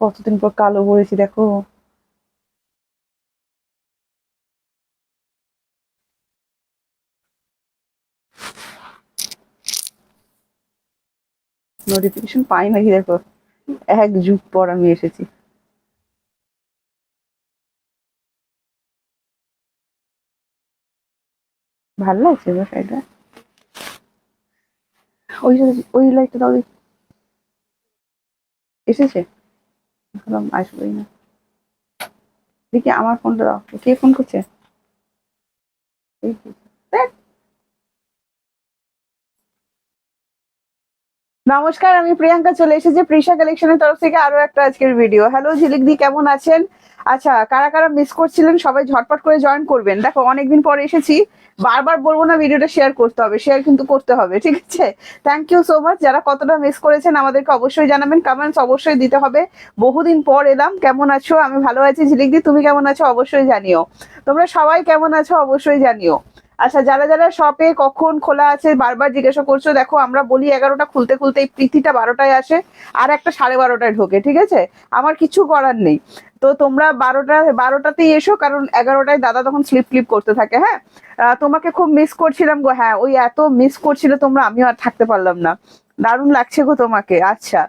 কতদিন পর কালো পড়েছি দেখো। নোটিফিকেশন পাই নাকি দেখো, এক যুগ পর আমি এসেছি। ভাল লাগছে এবার শাড়িটা। ওই ওই লাইটটা দাও দেখি। এসেছে, ভাবলাম আসবেই না। দেখি আমার ফোনটা দাও, কে ফোন করছে? এই যে। ধ্যাৎ। নমস্কার, আমি প্রিয়াঙ্কা চলে এসেছি প্রিশা কালেকশনের তরফ থেকে আরো একটা আজকের ভিডিও। হ্যালো ঝিলিক দি, কেমন আছেন? আচ্ছা, কারা কারা মিস করছিলেন সবাই ঝটপট করে জয়েন করবেন। দেখো অনেকদিন পর এসেছি, বারবার বলবো না ভিডিওটা শেয়ার করতে হবে, শেয়ার কিন্তু করতে হবে, ঠিক আছে? Thank you so much. যারা কতটা মিস করেছেন আমাদেরকে অবশ্যই জানাবেন, কমেন্টস অবশ্যই দিতে হবে। বহুদিন পর এলাম, কেমন আছো? আমি ভালো আছি ঝিলিক দি, তুমি কেমন আছো অবশ্যই জানিও। তোমরা সবাই কেমন আছো অবশ্যই জানিও। আচ্ছা, যারা যারা শপে কখন খোলা আছে বারবার জিজ্ঞাসা করছো, দেখো আমরা বলি 11টা খুলতে খুলতে এই প্রীতিটা 12টায় আসে, আর একটা 12:30টায় ঢোকে, ঠিক আছে? আমার কিছু করার নেই। তো তোমরা 12টাতেই এসো, কারণ 11টায় দাদা তখন স্লিপ ক্লিপ করতে থাকে। হ্যাঁ, তোমাকে খুব মিস করছিলাম গো। হ্যাঁ, ওই এত মিস করছিলে তোমরা, আমিও আর থাকতে পারলাম না। দারুণ লাগছে গো তোমাকে। আচ্ছা,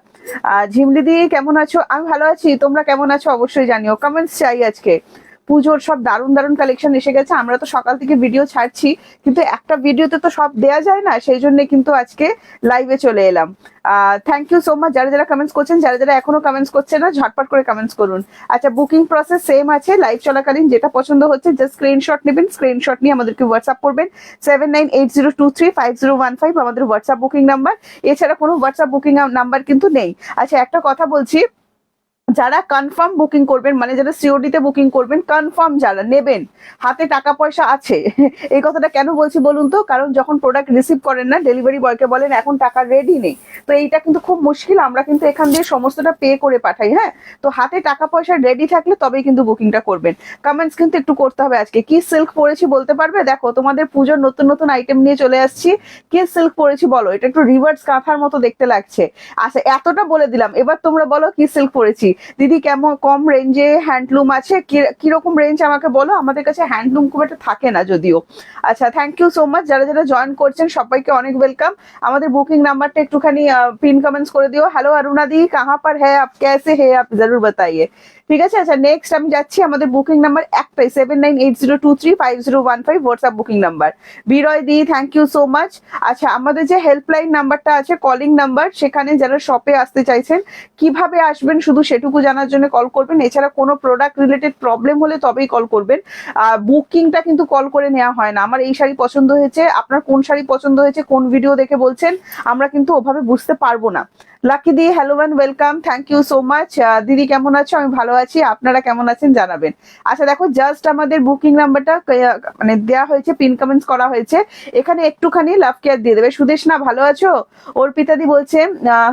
ঝিমলি দি কেমন আছো? আমি ভালো আছি, তোমরা কেমন আছো অবশ্যই জানিও, কমেন্টস চাই আজকে। পুজোর সব দারুণ দারুণ কালেকশন এসে গেছে। আমরা তো সকাল থেকে ভিডিও ছাড়ছি, কিন্তু একটা ভিডিওতে তো সব দেয়া যায় না, সেই জন্য কিন্তু আজকে লাইভে চলে এলাম। থ্যাংক ইউ সো মাচ যারা যারা কমেন্টস করছেন, যারা যারা এখনো কমেন্টস করছেন না ঝটপট করে কমেন্টস করুন। আচ্ছা, বুকিং প্রসেস সেম আছে, লাইভ চলাকালীন যেটা পছন্দ হচ্ছে জাস্ট স্ক্রিনশট নেবেন, স্ক্রিনশট নিয়ে আমাদেরকে হোয়াটসঅ্যাপ করবেন। 7980235015 আমাদের হোয়াটসঅ্যাপ বুকিং নাম্বার। এছাড়া কোনো হোয়াটসঅ্যাপ বুকিং নাম্বার কিন্তু নেই। আচ্ছা, একটা কথা বলছি, যারা কনফার্ম বুকিং করবেন, মানে যারা সিওডি তে বুকিং করবেন, কনফার্ম যারা নেবেন, হাতে টাকা পয়সা আছে। এই কথাটা কেন বলছি বলুন তো, কারণ যখন প্রোডাক্ট রিসিভ করেন না, ডেলিভারি বয়কে বলেন এখন টাকা রেডি নেই, তো এইটা কিন্তু খুব মুশকিল। আমরা কিন্তু এখান দিয়ে সমস্তটা পে করে পাঠাই। হ্যাঁ, তো হাতে টাকা পয়সা রেডি থাকলে তবেই কিন্তু বুকিংটা করবেন। কমেন্টস কিন্তু একটু করতে হবে। আজকে কি সিল্ক পরেছি বলতে পারবে? দেখো তোমাদের পুজোর নতুন নতুন আইটেম নিয়ে চলে আসছি। কি সিল্ক পরেছি বলো? এটা একটু রিভার্স কাঁথার মতো দেখতে লাগছে। আচ্ছা, এতটা বলে দিলাম, এবার তোমরা বলো কি সিল্ক পরেছি। দিদি কেমন কম রেঞ্জে হ্যান্ডলুম আছে? কিরকম রেঞ্জ আমাকে বলো, আমাদের কাছে হ্যান্ডলুম খুব একটা থাকে না যদিও। আচ্ছা, থ্যাংক ইউ সো মাচ যারা যারা জয়েন করছেন, সবাইকে অনেক ওয়েলকাম। আমাদের বুকিং নাম্বারটা একটুখানি পিন কমেন্টস করে দিও। হ্যালো অরুণা দি, কাহা পর হ্যাঁ আপ, कैसे है आप जरूर बताइए। ঠিক আছে। আচ্ছা, নেক্সট আমি যাচ্ছি, আমাদের বুকিং নাম্বার একটাই, 7980235015 হোয়াটসঅ্যাপ বুকিং নাম্বার। বিরয় দি, থ্যাংক ইউ সো মাচ। আচ্ছা, আমাদের যে হেল্পলাইন নাম্বারটা আছে, কলিং নাম্বার, সেখানে যারা শপে আসতে চাইছেন কিভাবে আসবেন শুধু সেটুকু জানার জন্য কল করবেন। এছাড়া কোনো প্রোডাক্ট রিলেটেড প্রবলেম হলে তবেই কল করবেন। বুকিংটা কিন্তু কল করে নেওয়া হয় না। আমার এই শাড়ি পছন্দ হয়েছে, আপনার কোন শাড়ি পছন্দ হয়েছে, কোন ভিডিও দেখে বলছেন, আমরা কিন্তু ওভাবে বুঝতে পারবো না। লাকি দি, hello and welcome, thank you so much. দিদি কেমন আছো? আমি ভালো আছি, আপনারা কেমন আছেন জানাবেন। আচ্ছা দেখো, জাস্ট আমাদের বুকিং নাম্বারটা মানে দেওয়া হয়েছে, পিন কমেন্টস করা হয়েছে, এখানে একটুখানি লাভ কেয়ার দিয়ে দেবে। সুদেশ না, ভালো আছো? অর্পিতাদি বলছে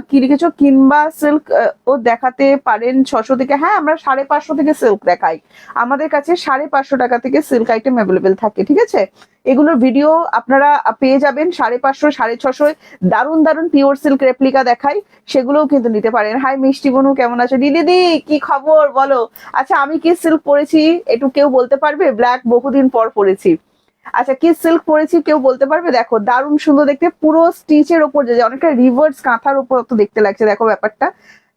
কি লিখেছো, কিংবা সিল্ক ও দেখাতে পারেন 600 থেকে। হ্যাঁ, আমরা 550 থেকে সিল্ক দেখাই। আমাদের কাছে 550 টাকা থেকে সিল্ক আইটেম অ্যাভেলেবেল থাকে, ঠিক আছে? এগুলোর ভিডিও আপনারা পেয়ে যাবেন 550, 650। দারুণ দারুণ পিওর সিল্ক রেপ্লিকা দেখাই, সেগুলোও কিন্তু নিতে পারেন। হাই মিষ্টি বনু, কেমন আছো? দিদি কি খবর বলো? আচ্ছা, আমি কি সিল্ক পরেছি একটু কেউ বলতে পারবে? ব্ল্যাক বহুদিন পর পরেছি। আচ্ছা, কি সিল্ক পরেছি কেউ বলতে পারবে? দেখো দারুণ সুন্দর দেখতে, পুরো স্টিচের ওপর, যে অনেকটা রিভার্স কাঁথার উপর তো দেখতে লাগছে, দেখো ব্যাপারটা।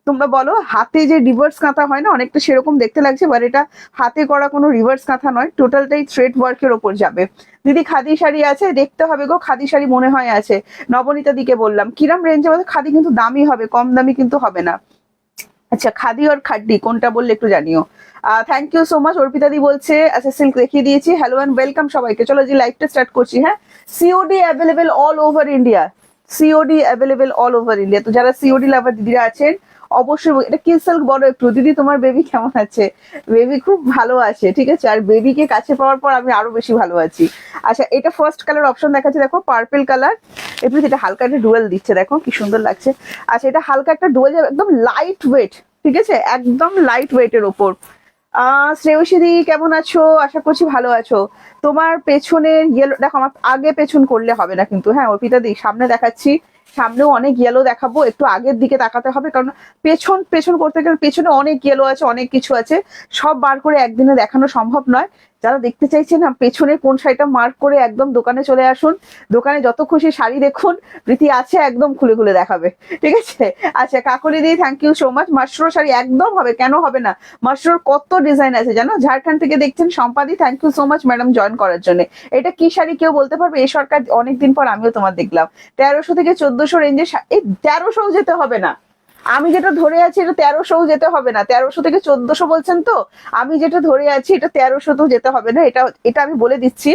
তোমরা বলো, হাতে যে রিভার্স কাঁথা হয় না, অনেকটা সেরকম দেখতে লাগছে, বাট এটা হাতে করা কোনো রিভার্স কাঁথা নয়, টোটালটাই থ্রেড ওয়ার্কের ওপর যাবে। দিদি খাদি শাড়ি আছে? দেখতে হবে গো, খাদি শাড়ি মনে হয় আছে। নবনীতা দিকে বললাম, কিরম রেঞ্জে বলতে? খাদি কিন্তু দামি হবে, কম দামি কিন্তু হবে না। আচ্ছা, খাদি আর খাড্ডি কোনটা বললে একটু জানিও। Thank you so much. Arpita দি বলছে আচ্ছা সিল্ক দেখিয়ে দিয়েছি। হ্যালো অ্যান্ড ওয়েলকাম সবাইকে। চলো যে লাইভটা স্টার্ট করছি। হ্যাঁ, COD available all over India. COD available all over India. তো যারা সিওডি লাভার দিদিরা আছেন, অবশ্যই এটা কি সিল্ক বলো একটু। দিদি তোমার বেবি কেমন আছে? বেবি খুব ভালো আছে, ঠিক আছে। আর বেবিকে কাছে পাওয়ার পর আমি আরো বেশি ভালো আছি। আচ্ছা, এটা ফার্স্ট কালার অপশন দেখাচ্ছে, দেখো পার্পল কালার। এমনি এটা হালকা একটা ডুয়েল দিচ্ছে, দেখো কি সুন্দর লাগছে। আচ্ছা, এটা হালকা একটা ডুয়েল, একদম লাইট ওয়েট, ঠিক আছে, একদম লাইট ওয়েটের ওপর। শ্রেয়সীদি কেমন আছো? আশা করছি ভালো আছো। তোমার পেছনের ইয়েলো দেখো, আমার আগে পেছন করলে হবে না কিন্তু। হ্যাঁ অর্পিতা দি, সামনে দেখাচ্ছি, সামনেও অনেক ইয়েলো দেখাবো, একটু আগের দিকে তাকাতে হবে, কারণ পেছন পেছন করতে গেলে পেছনে অনেক ইয়েলো আছে, অনেক কিছু আছে, সব বার করে একদিনে দেখানো সম্ভব নয়। যারা দেখতে চাইছেন পেছনে কোন শাড়িটা মার্ক করে একদম দোকানে চলে আসুন, দোকানে যত খুশি শাড়ি দেখুন, প্রীতি আছে একদম খুলে খুলে দেখাবে, ঠিক আছে। আচ্ছা কাকলি দি থ্যাংক ইউ সো মাচ। মাশরুর শাড়ি একদম হবে, কেন হবে না, মাশরুর কত ডিজাইন আছে জানো। ঝাড়খণ্ড থেকে দেখছেন সম্পাদি, thank you so much madam join করার জন্য। এটা কি শাড়ি কেউ বলতে পারবে? এই সরকার অনেকদিন পর আমিও তোমার দেখলাম 1300 থেকে 1400 রেঞ্জে, এই 1300 যেতে হবে না, আমি যেটা ধরে আছি এটা 1300 যেতে হবে না, 1300 থেকে 1400 বলছেন তো, আমি যেটা ধরে আছি এটা 1300 তো যেতে হবে না, এটা এটা আমি বলে দিচ্ছি।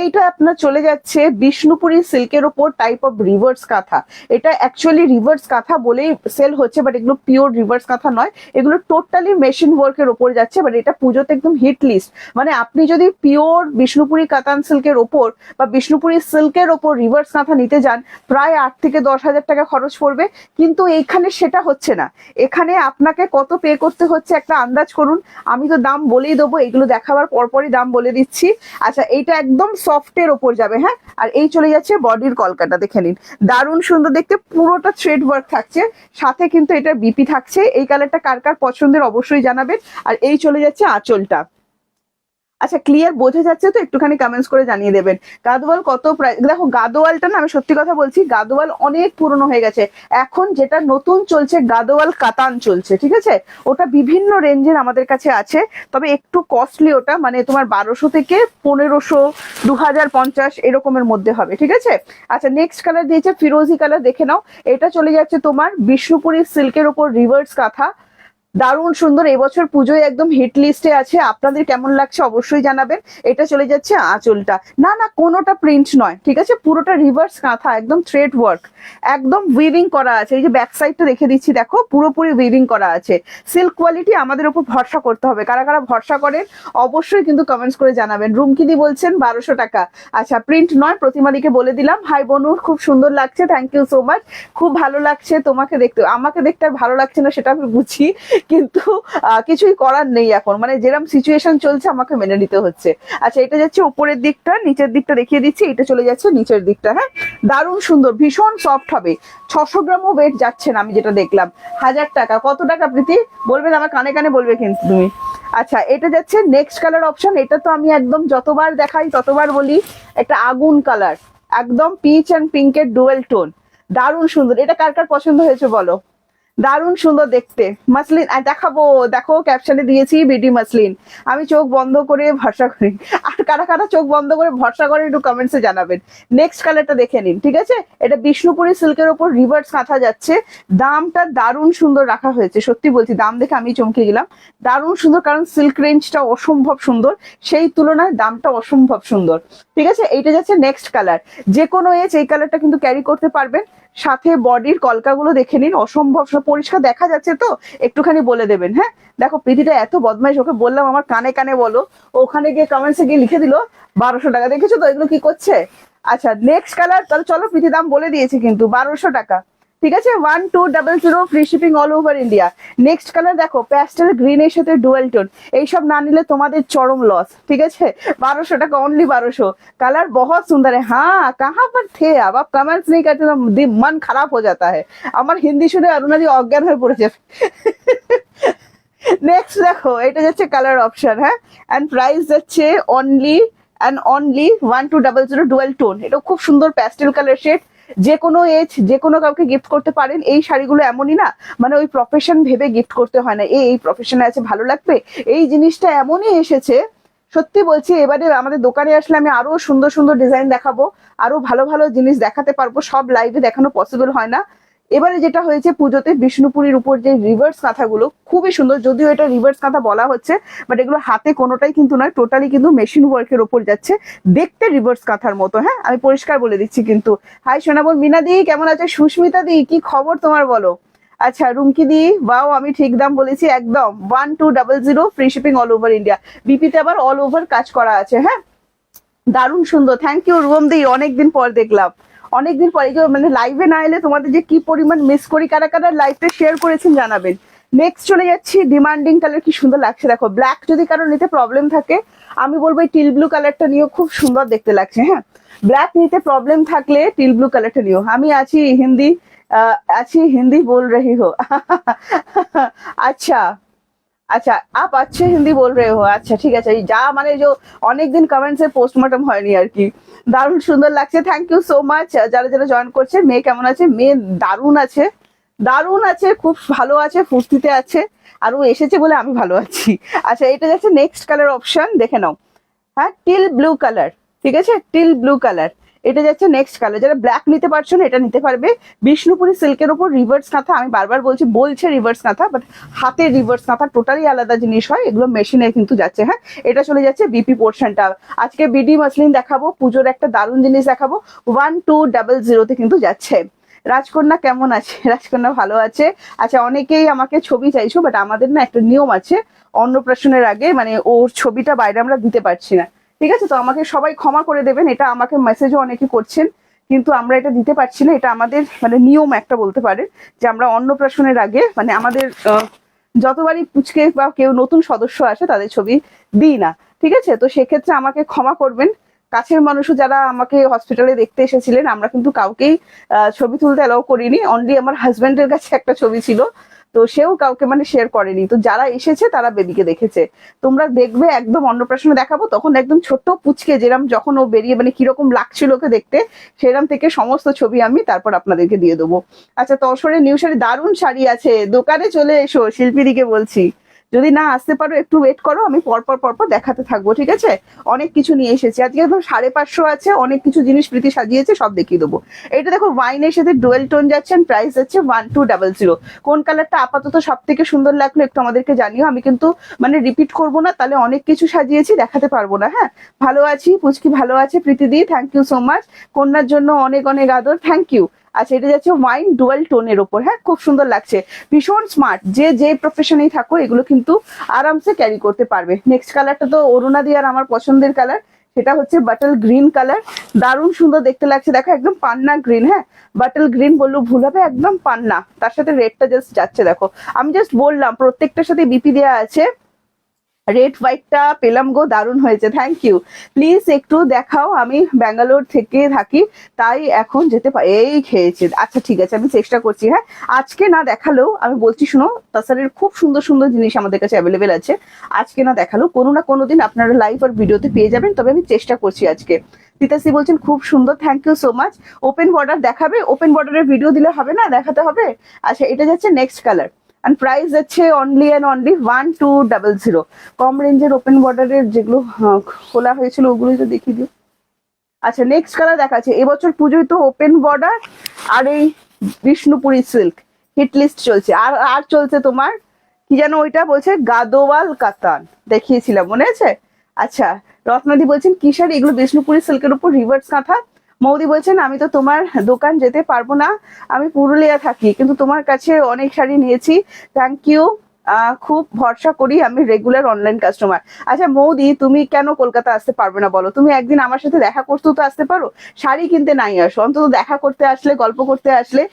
এইটা আপনার চলে যাচ্ছে বিষ্ণুপুরি সিল্কের ওপর টাইপ অফ রিভার্স কাঁথা। এটা অ্যাকচুয়ালি রিভার্স কাঁথা বলেই সেল হচ্ছে, বাট এগুলো পিওর রিভার্স কাঁথা নয়, এগুলো টোটালি মেশিন ওয়ার্কের ওপর যাচ্ছে, বাট এটা পুজোতে একদম হিট লিস্ট। মানে আপনি যদি পিওর বিষ্ণুপুরি কাতান সিল্কের ওপর বা বিষ্ণুপুরি সিল্কের ওপর রিভার্স কাঁথা নিতে যান, প্রায় 8 থেকে 10,000 টাকা খরচ পড়বে, কিন্তু এইখানে সেটা হচ্ছে না। এখানে আপনাকে কত পে করতে হচ্ছে একটা আন্দাজ করুন, আমি তো দাম বলেই দেবো, এগুলো দেখাবার পরপরই দাম বলে দিচ্ছি। আচ্ছা এইটা একদম সফটের ওপর যাবে, হ্যাঁ। আর এই চলে যাচ্ছে বডির কলকাটা, দেখে নিন, দারুণ সুন্দর দেখতে, পুরোটা থ্রেড ওয়ার্ক থাকছে, সাথে কিন্তু এটা বিপি থাকছে। এই কালারটা কার কার পছন্দের অবশ্যই জানাবেন। আর এই চলে যাচ্ছে আঁচলটা। আচ্ছা ক্লিয়ার বোঝা যাচ্ছে তো? একটুখানি কমেন্টস করে জানিয়ে দেবেন। গাদোয়াল কত প্রাইস? দেখো গাদোয়ালটা না, আমি সত্যি কথা বলছি, গাদোয়াল অনেক পুরনো হয়ে গেছে। এখন যেটা নতুন চলছে গাদোয়াল কাতান চলছে, ঠিক আছে, ওটা বিভিন্ন রেঞ্জের আমাদের কাছে আছে, তবে একটু কস্টলি ওটা, মানে তোমার 1200 থেকে 1500, 2050 এরকমের মধ্যে হবে, ঠিক আছে। আচ্ছা নেক্সট কালার দিয়েছে ফিরোজি কালার, দেখে নাও, এটা চলে যাচ্ছে তোমার বিষ্ণুপুরি সিল্কের ওপর রিভার্স কাঁথা, দারুণ সুন্দর, এবছর পুজোয় একদম হিট লিস্টে আছে, আপনাদের কেমন লাগছে অবশ্যই জানাবেন। এটা চলে যাচ্ছে আঁচলটা, না না কোনোটা প্রিন্ট নয়, ঠিক আছে, পুরোটা রিভার্স কাঁথা, একদম থ্রেড ওয়ার্ক, একদম উইভিং করা আছে। এই যে ব্যাক সাইডটা দেখে দিচ্ছি, দেখো পুরোপুরি উইভিং করা আছে। সিল্ক কোয়ালিটি, আমাদের উপর ভরসা করতে হবে, কারা কারা ভরসা করেন অবশ্যই কিন্তু কমেন্টস করে জানাবেন। রুমকিদি বলছেন 1200 টাকা, আচ্ছা প্রিন্ট নয়, প্রতিমাদিকে বলে দিলাম। হাই বনুর, খুব সুন্দর লাগছে, থ্যাংক ইউ সো মাচ, খুব ভালো লাগছে তোমাকে দেখতে, আমাকে দেখতে আর ভালো লাগছে না সেটা আমি বুঝি, কিন্তু কিছুই করার নেই এখন, মানে যেরকম সিচুয়েশন চলছে আমাকে মেনে নিতে হচ্ছে। আচ্ছা এটা যাচ্ছে উপরের দিকটা, নিচের দিকটা দেখিয়ে দিচ্ছি, এটা চলে যাচ্ছে নিচের দিকটা, হ্যাঁ দারুণ সুন্দর, ভীষণ সফট হবে, 600 গ্রামও ওয়েট যাচ্ছে না আমি যেটা দেখলাম। 1000 টাকা, কত টাকা প্রীতি বলবেন, আমার কানে কানে বলবে কিন্তু তুমি। আচ্ছা এটা যাচ্ছে নেক্সট কালার অপশন, এটা তো আমি একদম যতবার দেখাই ততবার বলি, একটা আগুন কালার, একদম পিচ অ্যান্ড পিঙ্কের ডুয়েল টোন, দারুণ সুন্দর। এটা কার কার পছন্দ হয়েছে বলো? দারুণ সুন্দর দেখতে, মাসলিন দেখাবো, দেখো ক্যাপশনে দিয়েছি বিডি মাসলিন, আমি চোখ বন্ধ করে ভরসা করি। আর কারা কারা চোখ বন্ধ করে ভরসা করে একটু কমেন্টসে জানাবেন। নেক্সট কালারটা দেখে নিন, ঠিক আছে, এটা বিষ্ণুপুরি সিল্কের ওপর রিভার্স কাঁথা যাচ্ছে, দামটা দারুণ সুন্দর রাখা হয়েছে, সত্যি বলছি দাম দেখে আমি চমকে গেলাম, দারুণ সুন্দর, কারণ সিল্ক রেঞ্জটা অসম্ভব সুন্দর, সেই তুলনায় দামটা অসম্ভব সুন্দর, ঠিক আছে। এইটা যাচ্ছে নেক্সট কালার, যে কোনো এজ এই কালারটা কিন্তু ক্যারি করতে পারবেন। সাথে বডির কলকাগুলো দেখে নিন, অসম্ভব পরিষ্কার দেখা যাচ্ছে তো, একটুখানি বলে দেবেন, হ্যাঁ। দেখো প্রীতিটা এত বদমাইশ, ওকে বললাম আমার কানে কানে বলো, ওখানে গিয়ে কমেন্টসে গিয়ে লিখে দিল 1200 টাকা, দেখেছো তো এগুলো কি করছে। আচ্ছা নেক্সট কালার, তাহলে চলো প্রীতি দাম বলে দিয়েছি কিন্তু 1200 টাকা, ঠিক আছে, 1200 free shipping all over India. Next colour দেখো প্যাস্টেল গ্রিন এর সাথে ডুয়েল টোন, এইসব না নিলে তোমাদের চরম লস, ঠিক আছে, 1200 টাকা অনলি 1200। कलर बहुत सुंदर है। हाँ कहाँ पर थे आप कमेंट्स नहीं करते तो मन खराब हो जाता है। আমার হিন্দি শুনে অরুণাদি অজ্ঞান হয়ে পড়ে যাবে। নেক্সট দেখো এটা যাচ্ছে কালার অপশন, হ্যাঁ, এন্ড প্রাইস যাচ্ছে only and only 1200 dual tone, এটা খুব সুন্দর প্যাস্টেল কালার শেড, যে কোনো এজ যে কোনো কাউকে গিফট করতে পারেন। এই শাড়িগুলো এমনই না, মানে ওই প্রফেশন ভেবে গিফট করতে হয় না, এই প্রফেশনে আছে ভালো লাগবে, এই জিনিসটা এমনই এসেছে, সত্যি বলছি এবারে আমাদের দোকানে আসলে আমি আরো সুন্দর সুন্দর ডিজাইন দেখাবো, আরো ভালো ভালো জিনিস দেখাতে পারবো, সব লাইভে দেখানো পসিবল হয় না। এবারে যেটা হয়েছে পুজোতে বিষ্ণুপুরীর উপর যে রিভার্স কাঁথাগুলো খুবই সুন্দর, যদিও এটা রিভার্স কাঁথা বলা হচ্ছে, বাট এগুলো হাতে কোনোটাই কিন্তু নয়, টোটালি কিন্তু মেশিন ওয়ার্কের ওপর যাচ্ছে, দেখতে রিভার্স কাঁথার মতো, হ্যাঁ আমি পরিষ্কার বলে দিচ্ছি কিন্তু। হাই সোনাবল, মিনা দি কেমন আছে, সুস্মিতা দি কি খবর তোমার বলো। আচ্ছা রুমকি দি, বাও আমি ঠিক দাম বলেছি একদম, 1200 free shipping all over India, বিপিতে আবার অল ওভার কাজ করা আছে, হ্যাঁ দারুণ সুন্দর, থ্যাংক ইউ রুম দি, অনেকদিন পর দেখলাম, অনেকদিন পরে মানে লাইভে না এলে তোমাদের যে কি পরিমাণ মিস করি, কারা কারা লাইভটা শেয়ার করেছেন জানাবেন। নেক্সট চলে যাচ্ছি ডিমান্ডিং কালার, কি সুন্দর লাগছে দেখো, ব্ল্যাক যদি কারো নিতে প্রবলেম থাকে আমি বলবো এই টিল ব্লু কালারটা নিয়েও খুব সুন্দর দেখতে লাগছে। হ্যাঁ, ব্ল্যাক নিতে প্রবলেম থাকলে টিল ব্লু কালারটা নিও। আমি আছি হিন্দি बोल रही हो अच्छा अच्छा आप अच्छे हिंदी बोल रहे हो। अच्छा ঠিক আছে, যা মানে যে অনেকদিন কমেন্টসে পোস্টমর্টম হয়নি আর কি। দারুণ সুন্দর লাগছে, থ্যাংক ইউ সো মাচ। যারা যারা জয়েন করছে, মেয়ে কেমন আছে? মেয়ে দারুণ আছে, দারুণ আছে, খুব ভালো আছে, ফুর্তিতে আছে, আর ও এসেছে বলে আমি ভালো আছি। আচ্ছা, এটা যাচ্ছে নেক্সট কালার অপশন, দেখে নাও। হ্যাঁ, টিল ব্লু কালার, ঠিক আছে, টিল ব্লু কালার। এটা যাচ্ছে নেক্সট কালার। যারা ব্ল্যাক নিতে পারছো না, এটা নিতে পারবে। বিষ্ণুপুরি সিল্কের উপর রিভার্স কাঁথা, আমি বারবার বলছে রিভার্স কাঁথা, বাট হাতের রিভার্স কাঁথা টোটালি আলাদা জিনিস হয়, এগুলো মেশিনে কিন্তু যাচ্ছে। হ্যাঁ, এটা চলে যাচ্ছে বিপি পোর্শনটা। আজকে বিডি মাসলিন দেখাবো, পুজোর একটা দারুণ জিনিস দেখাবো, 1200 কিন্তু যাচ্ছে। রাজকন্যা কেমন আছে? রাজকন্যা ভালো আছে। আচ্ছা, অনেকেই আমাকে ছবি চাইছো, বাট আমাদের না একটা নিয়ম আছে, অন্নপ্রাশনের আগে মানে ওর ছবিটা বাইরে আমরা দিতে পারছি না, ঠিক আছে? তো আমাকে সবাই ক্ষমা করে দেবেন, এটা আমাকে মেসেজও অনেকে করছেন, কিন্তু আমরা এটা দিতে পারছি না। এটা আমাদের মানে নিয়ম একটা বলতে পারে, যে আমরা অন্নপ্রাশনের আগে মানে আমাদের যতবারই পুচকে বা কেউ নতুন সদস্য আসে তাদের ছবি দিই না, ঠিক আছে? তো সেক্ষেত্রে আমাকে ক্ষমা করবেন। কাছের মানুষও যারা আমাকে হসপিটালে দেখতে এসেছিলেন, আমরা কিন্তু কাউকেই ছবি তুলতে অ্যালাউ করিনি। অনলি আমার হাজবেন্ডের কাছে একটা ছবি ছিল, তো সেও কাউকে মানে শেয়ার করেনি। তো যারা এসেছে তারা বেবিকে দেখেছে। তোমরা দেখবে একদম অন্নপ্রাশনে দেখাবো, তখন একদম ছোট্ট পুচকে যেরম যখন ও বেরিয়ে মানে কিরকম লাগছিল ওকে দেখতে, সেরম থেকে সমস্ত ছবি আমি তারপর আপনাদেরকে দিয়ে দেবো। আচ্ছা, তসরের নিউ শাড়ি, দারুণ শাড়ি আছে, দোকানে চলে এসো, শিল্পীদিকে বলছি। যদি না আসতে পারো একটু ওয়েট করো, আমি পরপর দেখাতে থাকবো, ঠিক আছে? অনেক কিছু নিয়ে এসেছি আজকে, একদম 550 আছে, অনেক কিছু জিনিস প্রীতি সাজিয়েছে, সব দেখিয়ে দেবো। এটা দেখো ওয়াইনের সাথে ডুয়েল টোন যাচ্ছে, প্রাইস যাচ্ছে 1200। কোন কালারটা আপাতত সব থেকে সুন্দর লাগলো একটু আমাদেরকে জানিও। আমি কিন্তু মানে রিপিট করবো না, তাহলে অনেক কিছু সাজিয়েছি দেখাতে পারবো না। হ্যাঁ, ভালো আছি, পুচকি ভালো আছে, প্রীতিদি থ্যাংক ইউ সো মাচ। কন্যার জন্য অনেক অনেক আদর, থ্যাংক ইউ। আচ্ছা, এটা যাচ্ছে ওয়াইন ডুয়াল টোনের ওপর। হ্যাঁ, খুব সুন্দর লাগছে, ভীষণ স্মার্ট, যে প্রফেশনেই থাকো এগুলো কিন্তু আরামসে ক্যারি করতে পারবে। নেক্সট কালারটা তো অরুণা দি আর আমার পছন্দের কালার, সেটা হচ্ছে বাটল গ্রিন কালার, দারুণ সুন্দর দেখতে লাগছে। দেখো একদম পান্না গ্রিন, হ্যাঁ বাটল গ্রিন বললেও ভুল হবে, একদম পান্না, তার সাথে রেডটা জাস্ট যাচ্ছে। দেখো আমি জাস্ট বললাম প্রত্যেকটার সাথে বিপি দেওয়া আছে। রেড হোয়াইটটা পেলাম গো, দারুণ হয়েছে, থ্যাংক ইউ। প্লিজ একটু দেখাও, আমি ব্যাঙ্গালোর থেকে থাকি, তাই এখন যেতে এই খেয়েছে। আচ্ছা ঠিক আছে, আমি চেষ্টা করছি। হ্যাঁ, আজকে না দেখালেও আমি বলছি শুনো, তাছাড়া খুব সুন্দর সুন্দর জিনিস আমাদের কাছে অ্যাভেলেবেল আছে। আজকে না দেখালেও কোনো না কোনো দিন আপনারা লাইভ আর ভিডিওতে পেয়ে যাবেন, তবে আমি চেষ্টা করছি আজকে। তিতাসি বলছেন খুব সুন্দর, thank you so much. Open border দেখাবে? ওপেন বর্ডারের ভিডিও দিলে হবে না, দেখাতে হবে। আচ্ছা, এটা যাচ্ছে নেক্সট কালার, and প্রাইস যাচ্ছে অনলি অ্যান্ড অনলি 1200। কম রেঞ্জের ওপেন বর্ডারের যেগুলো খোলা হয়েছিল ওগুলো তো দেখিয়ে দিও। আচ্ছা, নেক্সট কালার দেখাচ্ছে, এবছর পুজোয় তো ওপেন বর্ডার আর এই বিষ্ণুপুরি সিল্ক হিট লিস্ট চলছে। আর আর চলছে তোমার কি যেন ওইটা বলছে, গাদোয়াল কাতান দেখিয়েছিলাম, মনে আছে? আচ্ছা, রত্নাদি বলছেন কি শাড়ি এগুলো? বিষ্ণুপুরি সিল্কের উপর রিভার্স কাঁথা। মৌদি বলছেন আমি তো তোমার দোকান যেতে পারবো না, আমি পুরুলিয়া থাকি, কিন্তু তোমার কাছে অনেক শাড়ি নিয়েছি, থ্যাংক ইউ। খুব ভরসা করি, আমি রেগুলার অনলাইন কাস্টমার। আচ্ছা মৌদি, তুমি কেন কলকাতা আসতে পারবে না বলো? তুমি একদিন আমার সাথে দেখা করতেও তো আসতে পারো, শাড়ি কিনতে নাই আসো, অন্তত দেখা করতে আসলে, গল্প করতে আসলে।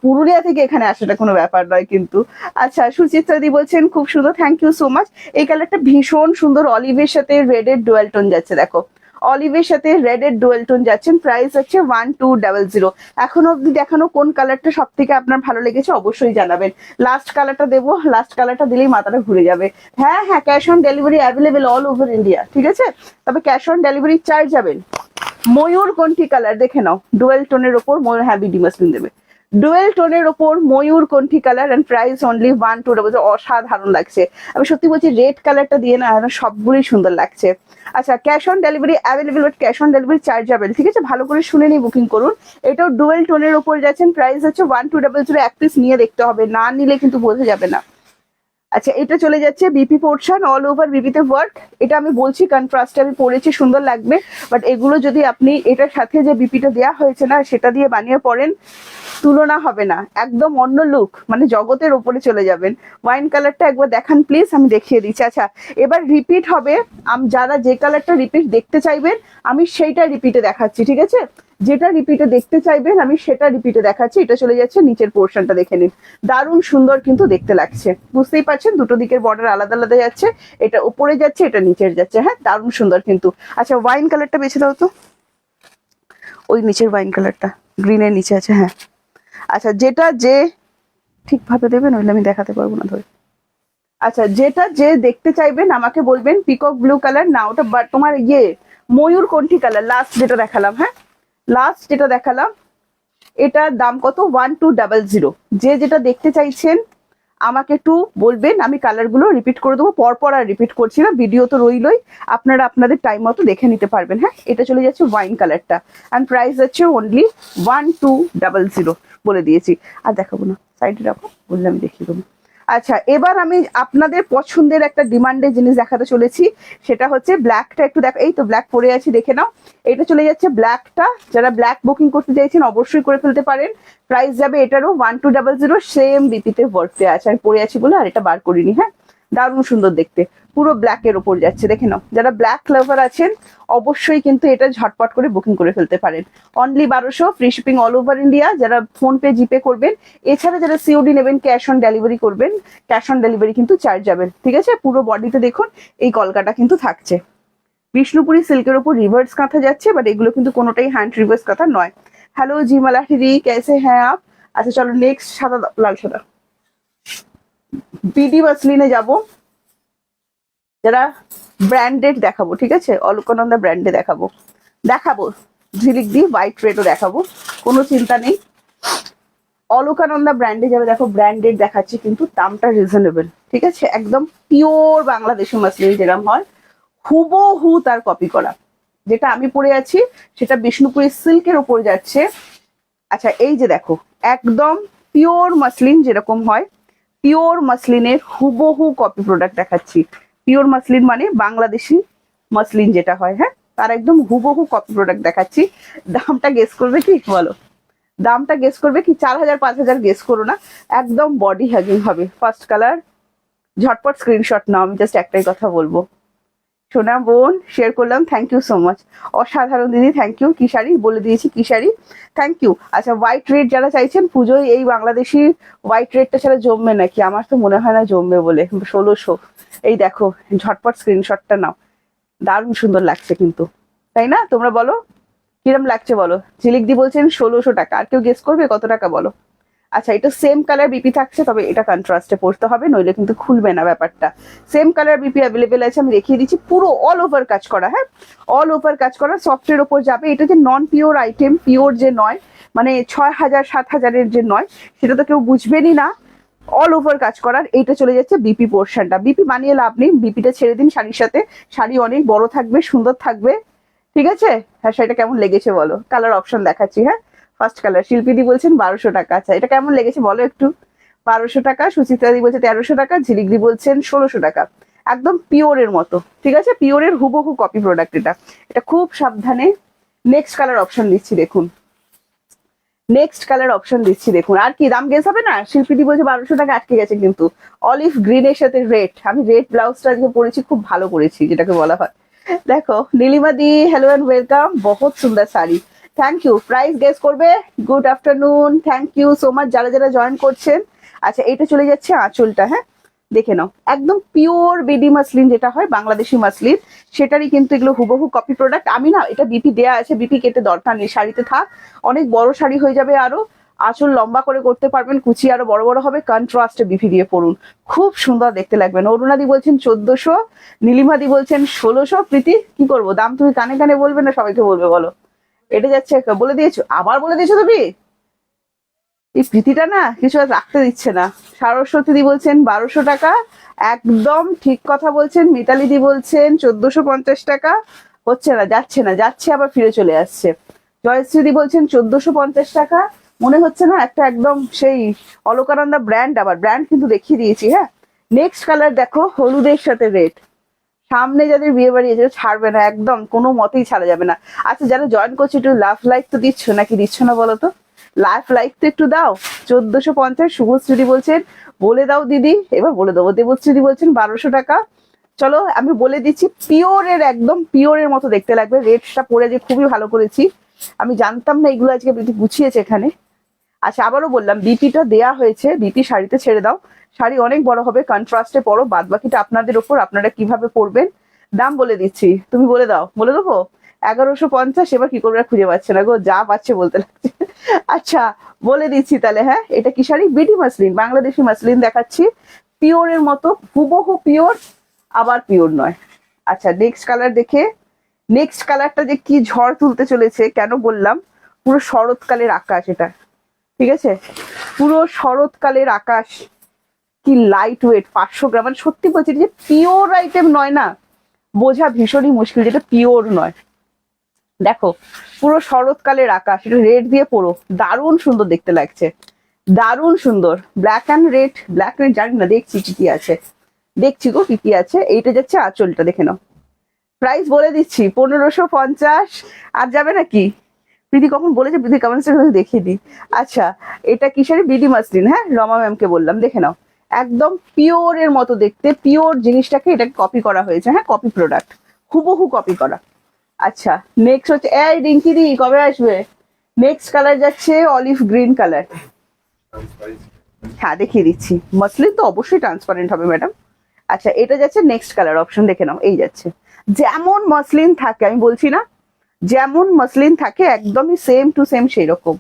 পুরুলিয়া থেকে এখানে আসাটা কোনো ব্যাপার নয় কিন্তু। আচ্ছা, সুচিত্রাদি বলছেন খুব সুন্দর, থ্যাংক ইউ সো মাচ। এই কালারটা ভীষণ সুন্দর, অলিভের সাথে রেডের ডুয়াল টোন যাচ্ছে। দেখো অলিভের সাথে রেডের ডুয়াল টোন যাচ্ছেন, প্রাইস হচ্ছে 1200। এখনো অব্দি দেখানো কোন কালারটা সব থেকে আপনার ভালো লেগেছে অবশ্যই জানাবেন। লাস্ট কালারটা দেবো, লাস্ট কালারটা দিলেই মাথাটা ঘুরে যাবে। হ্যাঁ হ্যাঁ, cash on delivery available all over India, ঠিক আছে? তবে ক্যাশ অন ডেলিভারি চার্জ যাবেন। ময়ূর কোনটি কালার দেখে নাও, ডুয়েল টোনের ওপর ময়ূর, হ্যাঁ বিডি মাসলিন দেবে। ডুয়েল টোনের ওপর ময়ূর কোনটি কালার, এন্ড প্রাইস অনলি 1200। অসাধারণ লাগছে, আমি সত্যি বলছি, রেড কালারটা দিয়ে না সবগুলোই সুন্দর লাগছে। আচ্ছা, cash on delivery available, but cash on delivery charge যাবেন, ঠিক আছে? ভালো করে শুনে নিয়ে বুকিং করুন। এটাও ডুয়েল টোনের ওপর যাচ্ছেন, প্রাইস হচ্ছে 1200। এক পিস নিয়ে দেখতে হবে, না নিলে কিন্তু বোঝা যাবে না। আচ্ছা, এটা চলে যাচ্ছে বিপি পোর্শন, অল ওভার বিপিতে ওয়ার্ক। এটা আমি বলছি কন্ট্রাস্টে আমি পরেছি, সুন্দর লাগবে, বাট এগুলো যদি আপনি এটার সাথে যে বিপিটা দেওয়া হয়েছে না সেটা দিয়ে বানিয়ে পড়েন, তুলনা হবে না, একদম অন্য লুক, মানে জগতের ওপরে চলে যাবেন। ওয়াইন কালারটা একবার দেখান প্লিজ, আমি দেখিয়ে দিচ্ছি। আচ্ছা, এবার রিপিট হবে, যারা যে কালারটা রিপিট দেখতে চাইবেন আমি সেইটা রিপিটে দেখাচ্ছি, ঠিক আছে? যেটা রিপিটে দেখতে চাইবেন আমি সেটা রিপিটে দেখাচ্ছি। এটা চলে যাচ্ছে নিচের পোর্শনটা, দেখে নিন দারুণ সুন্দর কিন্তু দেখতে লাগছে, বুঝতেই পারছেন দুটো দিকের বর্ডার আলাদা আলাদা যাচ্ছে, এটা উপরে যাচ্ছে এটা নিচের যাচ্ছে। হ্যাঁ দারুণ সুন্দর কিন্তু। আচ্ছা ওয়াইন কালারটা বেছে দাও তো, ওই নিচের ওয়াইন কালারটা গ্রিনের নিচে আছে। হ্যাঁ আচ্ছা যেটা যে ঠিকভাবে দেবেন নইলে আমি দেখাতে পারবো না ধরে। আচ্ছা যেটা যে দেখতে চাইবেন আমাকে বলবেন। পিকক ব্লু কালার না, ওটা তোমার ইয়ে ময়ূর কণ্ঠী কালার লাস্ট যেটা দেখালাম। হ্যাঁ লাস্ট যেটা দেখালাম এটার দাম কত 1200। যে যেটা দেখতে চাইছেন আমাকে একটু বলবেন, আমি কালারগুলো রিপিট করে দেবো, পরপর আর রিপিট করছি না, ভিডিও তো রইলই, আপনারা আপনাদের টাইম মতো দেখে নিতে পারবেন। হ্যাঁ এটা চলে যাচ্ছে ওয়াইন কালারটা, অ্যান্ড প্রাইস যাচ্ছে অনলি 1200 বলে দিয়েছি। আর দেখাবো না, সাইডে রাখো, বললে আমি দেখিয়ে দেবো। আচ্ছা এবার আমি আপনাদের পছন্দের একটা ডিমান্ডের জিনিস দেখাতে চলেছি, সেটা হচ্ছে ব্ল্যাকটা। একটু দেখো, এই তো ব্ল্যাক পরে আছি দেখে নাও। এটা চলে যাচ্ছে ব্ল্যাকটা, যারা ব্ল্যাক বুকিং করতে চাইছেন অবশ্যই করে ফেলতে পারেন। প্রাইস যাবে এটারও 1200, সেম বিপিতে ওয়ার্কতে আছে, আমি পরে আছি বলে আর এটা বার করিনি। হ্যাঁ দারুণ সুন্দর দেখতে, পুরো ব্ল্যাকের ওপর যাচ্ছে দেখে নাও। যারা ব্ল্যাক লাভার আছেন অবশ্যই কিন্তু এটা ঝটপট করে বুকিং করে ফেলতে পারেন। Only 1200, free shipping all over India. যারা ফোন পে জিপে করবেন, এছাড়া যারা সিওডি নেবেন ক্যাশ অন ডেলিভারি করবেন, ক্যাশ অন ডেলিভারি কিন্তু চার্জ যাবেন। ঠিক আছে, পুরো বডিতে দেখুন এই কলকাটা কিন্তু থাকছে। বিষ্ণুপুরি সিল্কের উপর রিভার্স কাঁথা যাচ্ছে, বাট এগুলো কিন্তু কোনোটাই হ্যান্ড রিভার্স কাঁথা নয়। হ্যালো জি মালাহিরি, कैसे हैं आप? আচ্ছা চলো নেক্সট, সাদা লাল সাদা বিডি মাসলিনে যাব। যারা ব্র্যান্ডেড দেখাবো, ঠিক আছে, অলকানন্দা ব্র্যান্ডে দেখাবো, দেখাবো ঝিলিক দিয়ে হোয়াইট রেডও দেখাবো, কোনো চিন্তা নেই। অলকানন্দা ব্র্যান্ডে যাবে, দেখো ব্র্যান্ডেড দেখাচ্ছি কিন্তু দামটা রিজনেবল। ঠিক আছে, একদম পিওর বাংলাদেশি মাসলিন যেরকম হয় হুবহু তার কপি করা। যেটা আমি পরে আছি সেটা বিষ্ণুপুরি সিল্কের উপর যাচ্ছে। আচ্ছা এই যে দেখো একদম পিওর মাসলিন যেরকম হয়, পিওর মাসলিনের হুবহু কপি প্রোডাক্ট দেখাচ্ছি। পিওর মাসলিন মানে বাংলাদেশি মাসলিন যেটা হয়, হ্যাঁ তার একদম হুবহু কপি প্রোডাক্ট দেখাচ্ছি। দামটা গেস করবে কি বলো, দামটা গেস করবে কি? 4000 5000 গেস করো না, একদম বডি হ্যাগিং হবে। ফার্স্ট কালার, ঝটপট স্ক্রিনশট নাও, আমি জাস্ট একটাই কথা বলবো। সোনা বোন শেয়ার করলাম, থ্যাংক ইউ সো মাচ, অসাধারণ দিদি, থ্যাংক ইউ। কি শাড়ি বলে দিয়েছি, কি শাড়ি, থ্যাংক ইউ। আচ্ছা হোয়াইট রেড যারা চাইছেন, পুজোয় এই বাংলাদেশি হোয়াইট রেডটা ছাড়া জমবে নাকি? আমার তো মনে হয় না জমবে বলে। 1600, এই দেখো ঝটপট স্ক্রিনশটটা নাও, দারুণ সুন্দর লাগছে কিন্তু, তাই না? তোমরা বলো কিরম লাগছে বলো। ঝিলিক দি বলছেন 1600 টাকা, আর কেউ গেস করবে কত টাকা বলো? আচ্ছা এটা সেম কালার বিপি থাকছে, তবে এটা কন্ট্রাস্টে পড়তে হবে, নইলে কিন্তু খুলবে না ব্যাপারটা। সেম কালার বিপি অ্যাভেলেবেল আছে, আমি দেখিয়ে দিচ্ছি, পুরো অল ওভার কাজ করা। হ্যাঁ অল ওভার কাজ করা, সফটের ওপর যাবে। এটা যে নন পিওর আইটেম, পিওর যে নয়, মানে 6000 7000-এর যে নয়, সেটা তো কেউ বুঝবেনই না। অল ওভার কাজ করার, এইটা চলে যাচ্ছে বিপি পোর্শনটা। বিপি বানিয়ে লাভ নেই, বিপিটা ছেড়ে দিন শাড়ির সাথে, শাড়ি অনেক বড় থাকবে, সুন্দর থাকবে। ঠিক আছে, হ্যাঁ শাড়িটা কেমন লেগেছে বলো? কালার অপশন দেখাচ্ছি। হ্যাঁ ফার্স্ট কালার, শিল্পীদি বলছেন 1200 টাকা। আচ্ছা এটা কেমন লেগেছে বলো একটু? 1200 টাকা। সুচিত্রা দি বলছে 1300 টাকা। ঝিলিকদি বলছেন 1600 টাকা। একদম পিওরের মতো, ঠিক আছে, পিওরের হুবহু কপি প্রোডাক্ট এটা। এটা খুব সাবধানে। নেক্সট কালার অপশন দিচ্ছি দেখুন, নেক্সট কালার অপশন দিচ্ছি দেখুন। আর কি দাম গেস হবে না? শিল্পীদি বলছে 1200 টাকা, আটকে গেছে কিন্তু। অলিভ গ্রিনের সাথে রেড, আমি রেড ব্লাউজটা আজকে পরেছি, খুব ভালো করেছি যেটাকে বলা হয়। দেখো নীলিমা দি, হ্যালো এন্ড ওয়েলকাম, বহুত সুন্দর sari, thank you. Price guess করবে? Good afternoon, thank you so much যারা যারা জয়েন করছেন। আচ্ছা এটা চলে যাচ্ছে আঁচলটা, হ্যাঁ দেখে নাও, একদম পিওর বিডি মাসলিন যেটা হয় বাংলাদেশি মাসলিন, সেটারই কিন্তু এগুলো হুবহু কপি প্রোডাক্ট। আমি না এটা বিপি দেয়া আছে, বিপি কেটে দরকার নেই, শাড়িতে থাক, অনেক বড় শাড়ি হয়ে যাবে আরো, আঁচল লম্বা করে করতে পারবেন, কুচি আরো বড় বড় হবে, কন্ট্রাস্টে বিপি দিয়ে পড়ুন, খুব সুন্দর দেখতে লাগবে। অরুণাদি বলছেন 1400, নীলিমাদি বলছেন 1600। প্রীতি কি করবো, দাম তুমি কানে কানে বলবে না সবাইকে বলবে বলো? এটা যাচ্ছে, বলে দিয়েছো, আবার বলে দিয়েছো তুমি। এই প্রীতিটা না কিছু আর রাখতে দিচ্ছে না। সরস্বতী দি বলছেন 1200 টাকা, একদম ঠিক কথা বলছেন। মিতালি দি বলছেন 1450 টাকা। হচ্ছে না, যাচ্ছে না, যাচ্ছে আবার ফিরে চলে আসছে। জয়শ্রী দি বলছেন 1450 টাকা। মনে হচ্ছে না একটা একদম সেই অলকানন্দা ব্র্যান্ড, আবার ব্র্যান্ড কিন্তু দেখিয়ে দিয়েছি। হ্যাঁ নেক্সট কালার দেখো, হলুদের সাথে রেড, সামনে যাদের বিয়ে বাড়ি আছে ছাড়বে না, একদম কোনো মতেই ছাড়া যাবে না। আচ্ছা যারা জয়েন করছে একটু লাভ লাইক তো দিচ্ছ নাকি দিচ্ছ না বলো তো? লাইফ লাইক তো একটু দাও। 1450। শুভশ্রী বলছেন বলে দাও দিদি, এবার বলে দেবো। দেবশ্রী বলছেন 1200 টাকা। চলো আমি বলে দিচ্ছি, পিওরের একদম পিওরের মতো দেখতে লাগবে, রেডটা পরে যে খুবই ভালো করেছি। আমি জানতাম না এগুলো আজকে প্রীতি গুছিয়েছে এখানে। আচ্ছা আবারও বললাম বিপিটা দেয়া হয়েছে, বিপি শাড়িতে ছেড়ে দাও, শাড়ি অনেক বড় হবে, কন্ট্রাস্টে পরো, বাদ বাকিটা আপনাদের ওপর, আপনারা কিভাবে পরবেন। দাম বলে দিচ্ছি, তুমি বলে দাও, বলে দেবো 1150। এবার কি করবে খুঁজে পাচ্ছে না গো, যা পাচ্ছে বলতে লাগছে। আচ্ছা বলে দিচ্ছি তাহলে, হ্যাঁ এটা কি sari, BD muslin, Bangladeshi muslin দেখাচ্ছি, পিওরের মতো, হুবহু পিওর আবার পিওর নয়। আচ্ছা নেক্সট কালার দেখে, নেক্সট কালারটা যে কি ঝড় তুলতে চলেছে, কেন বললাম, পুরো শরৎকালের আকাশ এটা, ঠিক আছে, পুরো শরৎকালের আকাশ, কি লাইট ওয়েট, 500 গ্রাম, মানে সত্যি বলছি যে পিওর আইটেম নয় না, বোঝা ভীষণই মুশকিল যেটা পিওর নয়। দেখো পুরো শরৎকালের আকাশ, এটা রেড দিয়ে পরো, দারুণ সুন্দর দেখতে লাগছে, দারুণ সুন্দর, black and red, black red জানি না, দেখছি কি কি আছে, দেখছি গো কি কি আছে। এইটা যাচ্ছে আঁচলটা, দেখে নাও, প্রাইস বলে দিচ্ছি 1550। আর যাবে নাকি প্রীতি, কখন বলেছে প্রীতি কমেন্টস দেখিয়ে দিই। আচ্ছা এটা কিসের, বিডি মাসলিন, হ্যাঁ রমা ম্যামকে বললাম, দেখে নাও একদম পিওরের মতো দেখতে, পিওর জিনিসটাকে এটাকে কপি করা হয়েছে, হ্যাঁ কপি প্রোডাক্ট, হুবহু কপি করা। আচ্ছা নেক্সট হচ্ছে, এই রিঙ্কি দি কবে আসবে, নেক্সট কালার যাচ্ছে অলিভ গ্রিন কালার, হ্যাঁ দেখিয়ে দিচ্ছি, মাসলিন তো অবশ্যই ট্রান্সপারেন্ট হবে ম্যাডাম। আচ্ছা এটা যাচ্ছে নেক্সট কালার অপশন, দেখে নাও এই যাচ্ছে, যেমন মাসলিন থাকে আমি বলছি না, যেমন মাসলিন থাকে একদমই সেম টু সেম সেই রকম,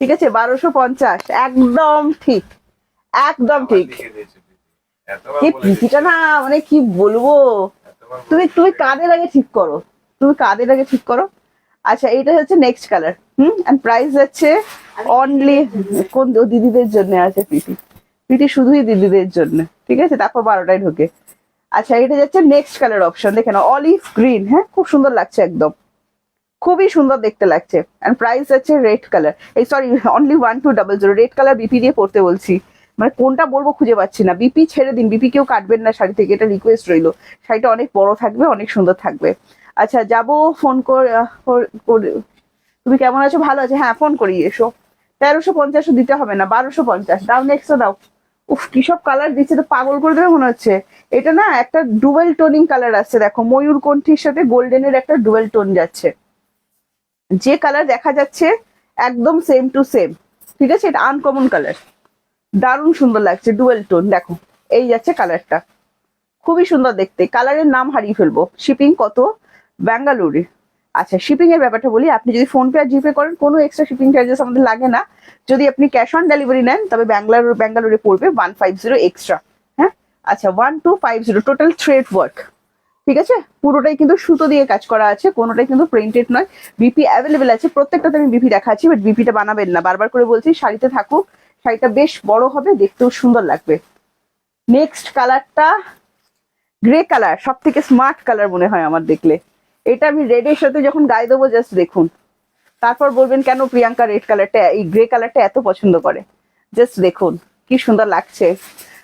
ঠিক আছে, 1250, একদম ঠিক, একদম ঠিক। কি প্রীতিটা না, মানে কি বলবো, তুমি তুমি কাদের আগে ঠিক করো, তুমি কাদের আগে ঠিক করো। আচ্ছা এইটা হচ্ছে নেক্সট কালার, এন্ড প্রাইস যাচ্ছে অনলি, কোন দিদিদের জন্য আছে প্রীতি, প্রীতি শুধুই দিদিদের জন্য, ঠিক আছে, তারপর 12টায় ঢোকে। আচ্ছা এটা যাচ্ছে নেক্সট কালার অপশন, দেখে নাও অলিভ গ্রিন, হ্যাঁ খুব সুন্দর লাগছে একদম, খুবই সুন্দর দেখতে লাগছে, এন্ড প্রাইস আছে রেড কালার, এই sorry only 1200, red colour BP দিয়ে পড়তে বলছি, মানে কোনটা বলবো খুঁজে পাচ্ছি না, বিপি ছেড়ে দিন, বিপি কেউ কাটবেন না শাড়ি থেকে, এটা রিকোয়েস্ট রইলো, শাড়িটা অনেক বড় থাকবে, অনেক সুন্দর থাকবে। আচ্ছা যাবো ফোন তুমি কেমন আছো, ভালো আছে, হ্যাঁ ফোন করি এসো, 1350 দিতে হবে না, 1250 দাও, নেক্সট দাও। উফ কি সব কালার দিচ্ছে, তো পাগল করে দেবে মনে হচ্ছে। এটা না একটা ডুয়েল টোনিং কালার আসছে, দেখো ময়ূর কণ্ঠীর সাথে গোল্ডেনের একটা ডুয়েল টোন যাচ্ছে, যে কালার দেখা যাচ্ছে একদম সেম টু সেম, ঠিক আছে, এটা আনকমন কালার, দারুণ সুন্দর লাগছে, ডুয়েল টোন, দেখো এই যাচ্ছে কালারটা, খুবই সুন্দর দেখতে, কালারের নাম হারিয়ে ফেলবো। শিপিং কত, ব্যাঙ্গালুরে। আচ্ছা শিপিং এর ব্যাপারটা বলি, আপনি যদি ফোন পে আর জিপে করেন কোনো এক্সট্রা শিপিং চার্জেস আমাদের লাগে না, যদি আপনি ক্যাশ অন ডেলিভারি নেন তবে ব্যাঙ্গালুরে পড়বে 150 এক্সট্রা, হ্যাঁ। আচ্ছা 1250, টোটাল থ্রেড ওয়ার্ক, ঠিক আছে, পুরোটাই কিন্তু সুতো দিয়ে কাজ করা আছে, কোনোটাই কিন্তু প্রিন্টেড নয়, বিপি অ্যাভেলেবেল আছে, প্রত্যেকটাতে আমি বিপি দেখাচ্ছি, বাট বিপিটা বানাবেন না, বারবার করে বলছি, শাড়িতে থাকুক, শাড়িটা বেশ বড় হবে, দেখতেও সুন্দর লাগবে। নেক্সট কালারটা গ্রে কালার, সব থেকে স্মার্ট কালার মনে হয় আমার দেখলে, এটা আমি রেডের সাথে যখন গায়ে দেবো জাস্ট দেখুন, তারপর বলবেন কেন প্রিয়াঙ্কা রেড কালারটা, এই গ্রে কালারটা এত পছন্দ করে, জাস্ট দেখুন কি সুন্দর লাগছে।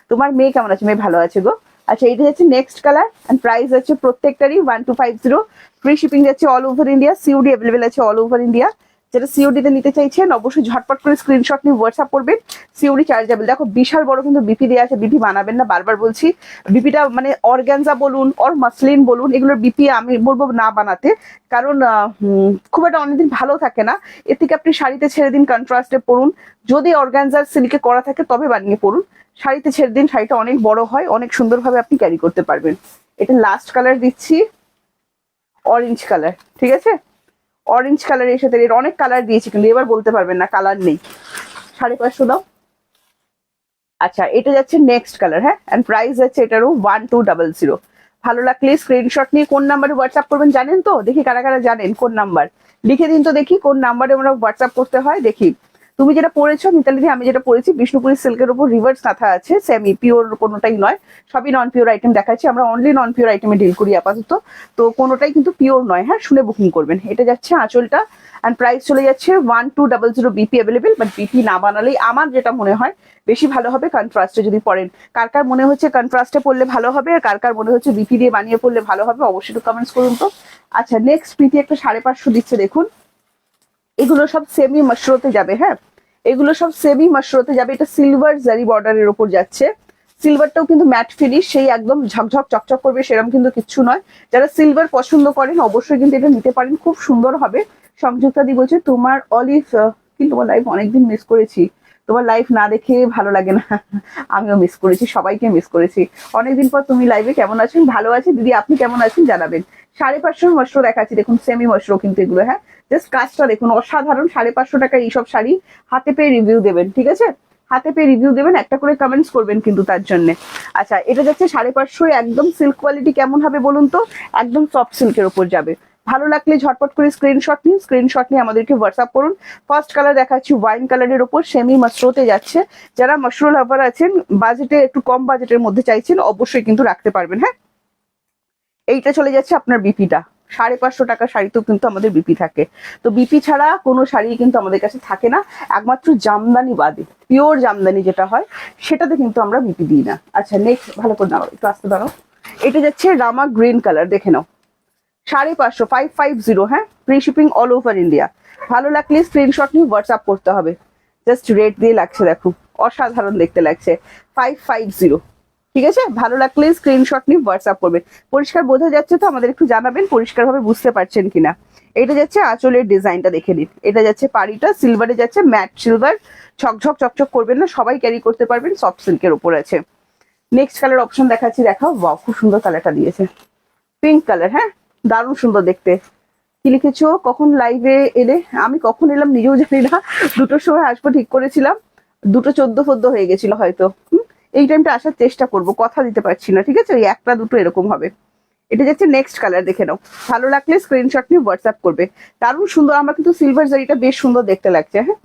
তোমার মেয়ে কেমন আছে, মেয়ে ভালো আছে গো। আচ্ছা এইটা হচ্ছে নেক্সট কালার, এন্ড প্রাইস হচ্ছে প্রত্যেকটারই 1250, ফ্রি শিপিং যাচ্ছে all over India, COD available আছে অল ওভার ইন্ডিয়া, যেটা সিওডি তে নিতে চাইছেন অবশ্যই ঝটপট করে স্ক্রিনশট নিয়ে হোয়াটসঅ্যাপ করবেন, সিওডি চার্জেবল। দেখো বিশাল বড় কিন্তু বিপি দেওয়া আছে, বিপি বানাবেন না, বারবার বলছি, বিপিটা মানে অর্গানজা বলুন অর মাসলিন বলুন, এগুলোর বিপি আমি বলবো না বানাতে, কারণ খুব একটা অনেকদিন ভালো থাকে না, এর থেকে আপনি শাড়িতে ছেড়ে দিন, কন্ট্রাস্টে পরুন, যদি অর্গানজার সিল্কে করা থাকে তবে বানিয়ে পরুন, শাড়িতে ছেড়ে দিন, শাড়িটা অনেক বড় হয়, অনেক সুন্দরভাবে আপনি ক্যারি করতে পারবেন। এটা লাস্ট কালার দিচ্ছি অরেঞ্জ কালার, ঠিক আছে, অরেঞ্জ কালারের সাথে এর অনেক কালার দিয়েছি, কিন্তু এবার বলতে পারবেন না কালার নেই, 550 দাও। আচ্ছা এটা যাচ্ছে নেক্সট কালার, হ্যাঁ, এন্ড প্রাইস যাচ্ছে এটারও 1200। ভালো লাগলে স্ক্রিনশট নিয়ে কোন নাম্বারে হোয়াটসঅ্যাপ করবেন জানেন তো, দেখি কারা কারা জানেন কোন নাম্বার, লিখে দিন তো দেখি কোন নাম্বারে আমরা হোয়াটসঅ্যাপ করতে হয়, দেখি। তুমি যেটা পড়েছো মিতালি দি, আমি যেটা পড়েছি বিষ্ণুপুরি সিল্কের উপর রিভার্স কাঁথা আছে, সেমি পিওর কোনোটাই নয়, সবই নন পিওর আইটেম দেখাচ্ছি, আমরা অনলি নন পিওর আইটেমে ডিল করি আপাতত, তো কোনোটাই কিন্তু পিওর নয়, হ্যাঁ শুনে বুকিং করবেন। এটা যাচ্ছে আঁচলটা, এন্ড প্রাইস চলে যাচ্ছে 1200, বিপি অ্যাভেলেবেল, বাট বিপি না বানালেই আমার যেটা মনে হয় বেশি ভালো হবে কন্ট্রাস্টে যদি পড়েন। কার কার মনে হচ্ছে কন্ট্রাস্টে পড়লে ভালো হবে, আর কার কার মনে হচ্ছে বিপি দিয়ে বানিয়ে পড়লে ভালো হবে, অবশ্যই একটু কমেন্টস করুন তো। আচ্ছা নেক্সট প্রীতি একটা 550 দিচ্ছে, দেখুন এগুলো সব সেমি মাশরুতে যাবে, হ্যাঁ এগুলো সব সেমি মাশরুতে যাবে, এটা সিলভার জারি বর্ডারের উপর যাচ্ছে, সিলভারটাও কিন্তু ম্যাট ফিনিশ, সেই একদম ঝকঝক চকচক করবে সেরকম কিন্তু কিচ্ছু নয়, যারা সিলভার পছন্দ করেন অবশ্যই কিন্তু এটা নিতে পারেন, খুব সুন্দর হবে, সংযুক্তা দি বলছে তোমার অলিভ, কিন্তু তোমার লাইফ অনেকদিন মিস করেছি, তোমার লাইফ না দেখে ভালো লাগে না। আমিও মিস করেছি, সবাইকে মিস করেছি। অনেকদিন পর তুমি লাইভে কেমন আছেন? ভালো আছি দিদি, আপনি কেমন আছেন জানাবেন। 550 মশরো দেখাচ্ছি, দেখুন সেমি মশরো কিন্তু এগুলো, হ্যাঁ জাস্ট কাজটা দেখুন অসাধারণ। 550 টাকা এইসব শাড়ি হাতে পেয়ে রিভিউ দেবেন, ঠিক আছে? হাতে পেয়ে রিভিউ দেবেন, একটা করে কমেন্টস করবেন কিন্তু তার জন্য। আচ্ছা এটা যাচ্ছে 550, একদম সিল্ক কোয়ালিটি কেমন হবে বলুন তো? একদম সফট সিল্কের উপর যাবে। ভালো লাগলে ঝটপট করে স্ক্রিনশট নিন, স্ক্রিনশট নিয়ে আমাদেরকে হোয়াটসঅ্যাপ করুন। ফার্স্ট কালার দেখাচ্ছি ওয়াইন কালারের উপর, সেমি মশরোতে যাচ্ছে। যারা মশরো লাভার আছেন, বাজেটে একটু কম বাজেটের মধ্যে চাইছেন, অবশ্যই কিন্তু রাখতে পারবেন। হ্যাঁ এইটা চলে যাচ্ছে আপনার বিপিটা। 550 টাকা শাড়িতেও কিন্তু আমাদের বিপি থাকে। তো বিপি ছাড়া কোনো শাড়ি কিন্তু আমাদের কাছে থাকে না, একমাত্র জামদানি বাদে, পিওর জামদানি যেটা হয় সেটাতে কিন্তু আমরা বিপি দিই না। আচ্ছা নেক্সট, ভালো করে দাঁড়াও, একটু আসতে দাঁড়াও। এটা যাচ্ছে রামা গ্রিন কালার, দেখে নাও। 550, 550, হ্যাঁ free shipping all over India. ভালো লাগলে স্ক্রিনশট নিয়ে হোয়াটসঅ্যাপ করতে হবে। জাস্ট রেট দিয়ে লাগছে, দেখো অসাধারণ দেখতে লাগছে। 550, ঠিক আছে? ভালো লাগলে স্ক্রিনশট নিয়ে হোয়াটসঅ্যাপ করবেন। পরিষ্কার বোঝা যাচ্ছে তো? আমাদের একটু জানাবেন পরিষ্কারভাবে বুঝতে পারছেন কিনা। এটা যাচ্ছে আঁচলের ডিজাইনটা, দেখে নিন। এটা যাচ্ছে পাড়িটা সিলভারে যাচ্ছে, ম্যাট সিলভার, ঝকঝক চকচক করবেন না, সবাই ক্যারি করতে পারবেন, সফট সিল্কের উপর আছে। নেক্সট কালার অপশন দেখাচ্ছি, দেখাও। বাহ খুব সুন্দর কালারটা দিয়েছে, পিঙ্ক কালার, হ্যাঁ দারুণ সুন্দর দেখতে। কি লিখেছো? কখন লাইভে এলে? আমি কখন এলাম নিজেও জানি না, 2টোর সময় আসবো ঠিক করেছিলাম, 2:14 হয়ে গেছিল হয়তো। এই টাইমটা আসার চেষ্টা করব, কথা দিতে পারছি না, ঠিক আছে? ওই 1টা 2টো এরকম হবে। এটা যাচ্ছে নেক্সট কালার, দেখে নাও। ভালো লাগলে স্ক্রিনশট নিয়ে হোয়াটসঅ্যাপ করবে। দারুণ সুন্দর, আমার কিন্তু সিলভার জারিটা বেশ সুন্দর দেখতে লাগছে। হ্যাঁ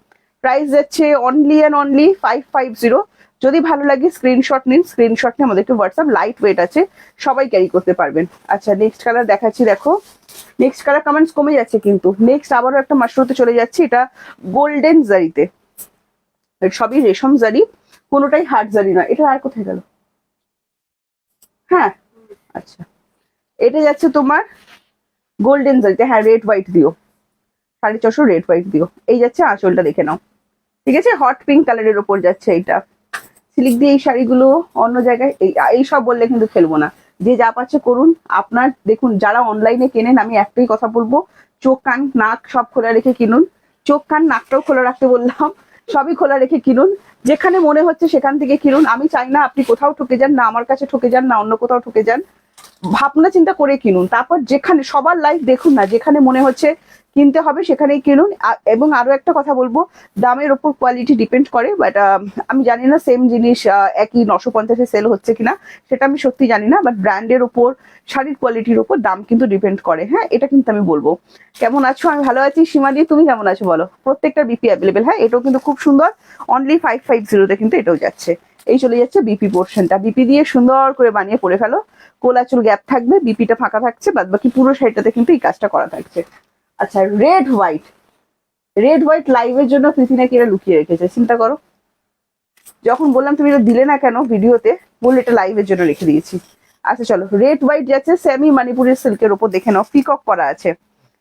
প্রাইস যাচ্ছে অনলি অ্যান্ড অনলি 550। যদি ভালো লাগে স্ক্রিনশট নিন, স্ক্রিনশট নিয়ে আমাদেরকে হোয়াটসঅ্যাপ, লাইট ওয়েট আছে, সবাই ক্যারি করতে পারবেন। আচ্ছা নেক্সট কালার দেখাচ্ছি, দেখো। নেক্সট কালার কমেন্টস কমে যাচ্ছে কিন্তু। নেক্সট আবারও একটা মাশরুতে চলে যাচ্ছে, এটা গোল্ডেন জারিতে, সবই রেশম জারি, কোনোটাই হাট জারি নয়। এটা আর কোথায় গেল? হ্যাঁ আচ্ছা এটা যাচ্ছে তোমার গোল্ডেন জারিতে, হ্যাঁ রেড হোয়াইট দিও, 450 রেড হোয়াইট দিও। এই যাচ্ছে আঁচলটা, দেখে নাও, ঠিক আছে? হট পিঙ্ক কালারের ওপর যাচ্ছে এইটা। সিল্ক দিয়ে এই শাড়িগুলো অন্য জায়গায় এই সব বললে কিন্তু খেলবো না। যে যা পাচ্ছে করুন। আপনার দেখুন, যারা অনলাইনে কেনেন, আমি একটাই কথা বলবো, চোখ কান নাক সব খোলা রেখে কিনুন। চোখ কান নাকটাও খোলা রাখতে বললাম, সবই খোলা রেখে কিনুন। যেখানে মনে হচ্ছে সেখান থেকে কিনুন। আমি চাই না আপনি কোথাও ঠকে যান, না আমার কাছে ঠকে যান, না অন্য কোথাও ঠকে যান। ভাবনা চিন্তা করে কিনুন। তারপর যেখানে সবার লাইফ দেখুন না, যেখানে মনে হচ্ছে কিনতে হবে সেখানেই কিনুন। এবং আরো একটা কথা বলবো, দামের ওপর কোয়ালিটি ডিপেন্ড করে, বাট আমি জানি না সেম জিনিস একই 950-এ সেল হচ্ছে কিনা, সেটা আমি সত্যি জানি না। বাট ব্র্যান্ডের ওপর, শাড়ির কোয়ালিটির ওপর দাম কিন্তু ডিপেন্ড করে। হ্যাঁ এটা কিন্তু আমি বলবো। কেমন আছো? আমি ভালো আছি। সীমা দি তুমি কেমন আছো বলো? প্রত্যেকটা বিপি অ্যাভেলেবেল। হ্যাঁ এটাও কিন্তু খুব সুন্দর, অনলি 550-তে কিন্তু এটাও যাচ্ছে। এই চলে যাচ্ছে বিপি পোর্শনটা। বিপি দিয়ে সুন্দর করে বানিয়ে পরে ফেলো, কোলা চুল গ্যাপ থাকবে, বিপিটা ফাঁকা থাকছে, বাদ বাকি পুরো শাড়িটাতে কিন্তু এই কাজটা করা থাকছে। আচ্ছা রেড হোয়াইট, রেড হোয়াইট লাইভের জন্য প্রীতি নাকি এরা লুকিয়ে রেখেছে, চিন্তা করো। যখন বললাম তুমি এটা দিলে না কেন ভিডিওতে, বললে এটা লাইভের জন্য রেখে দিয়েছি। আচ্ছা চলো, রেড হোয়াইট যাচ্ছে সেমি মণিপুরের সিল্কের ওপর, দেখে নাও, পিকক করা আছে,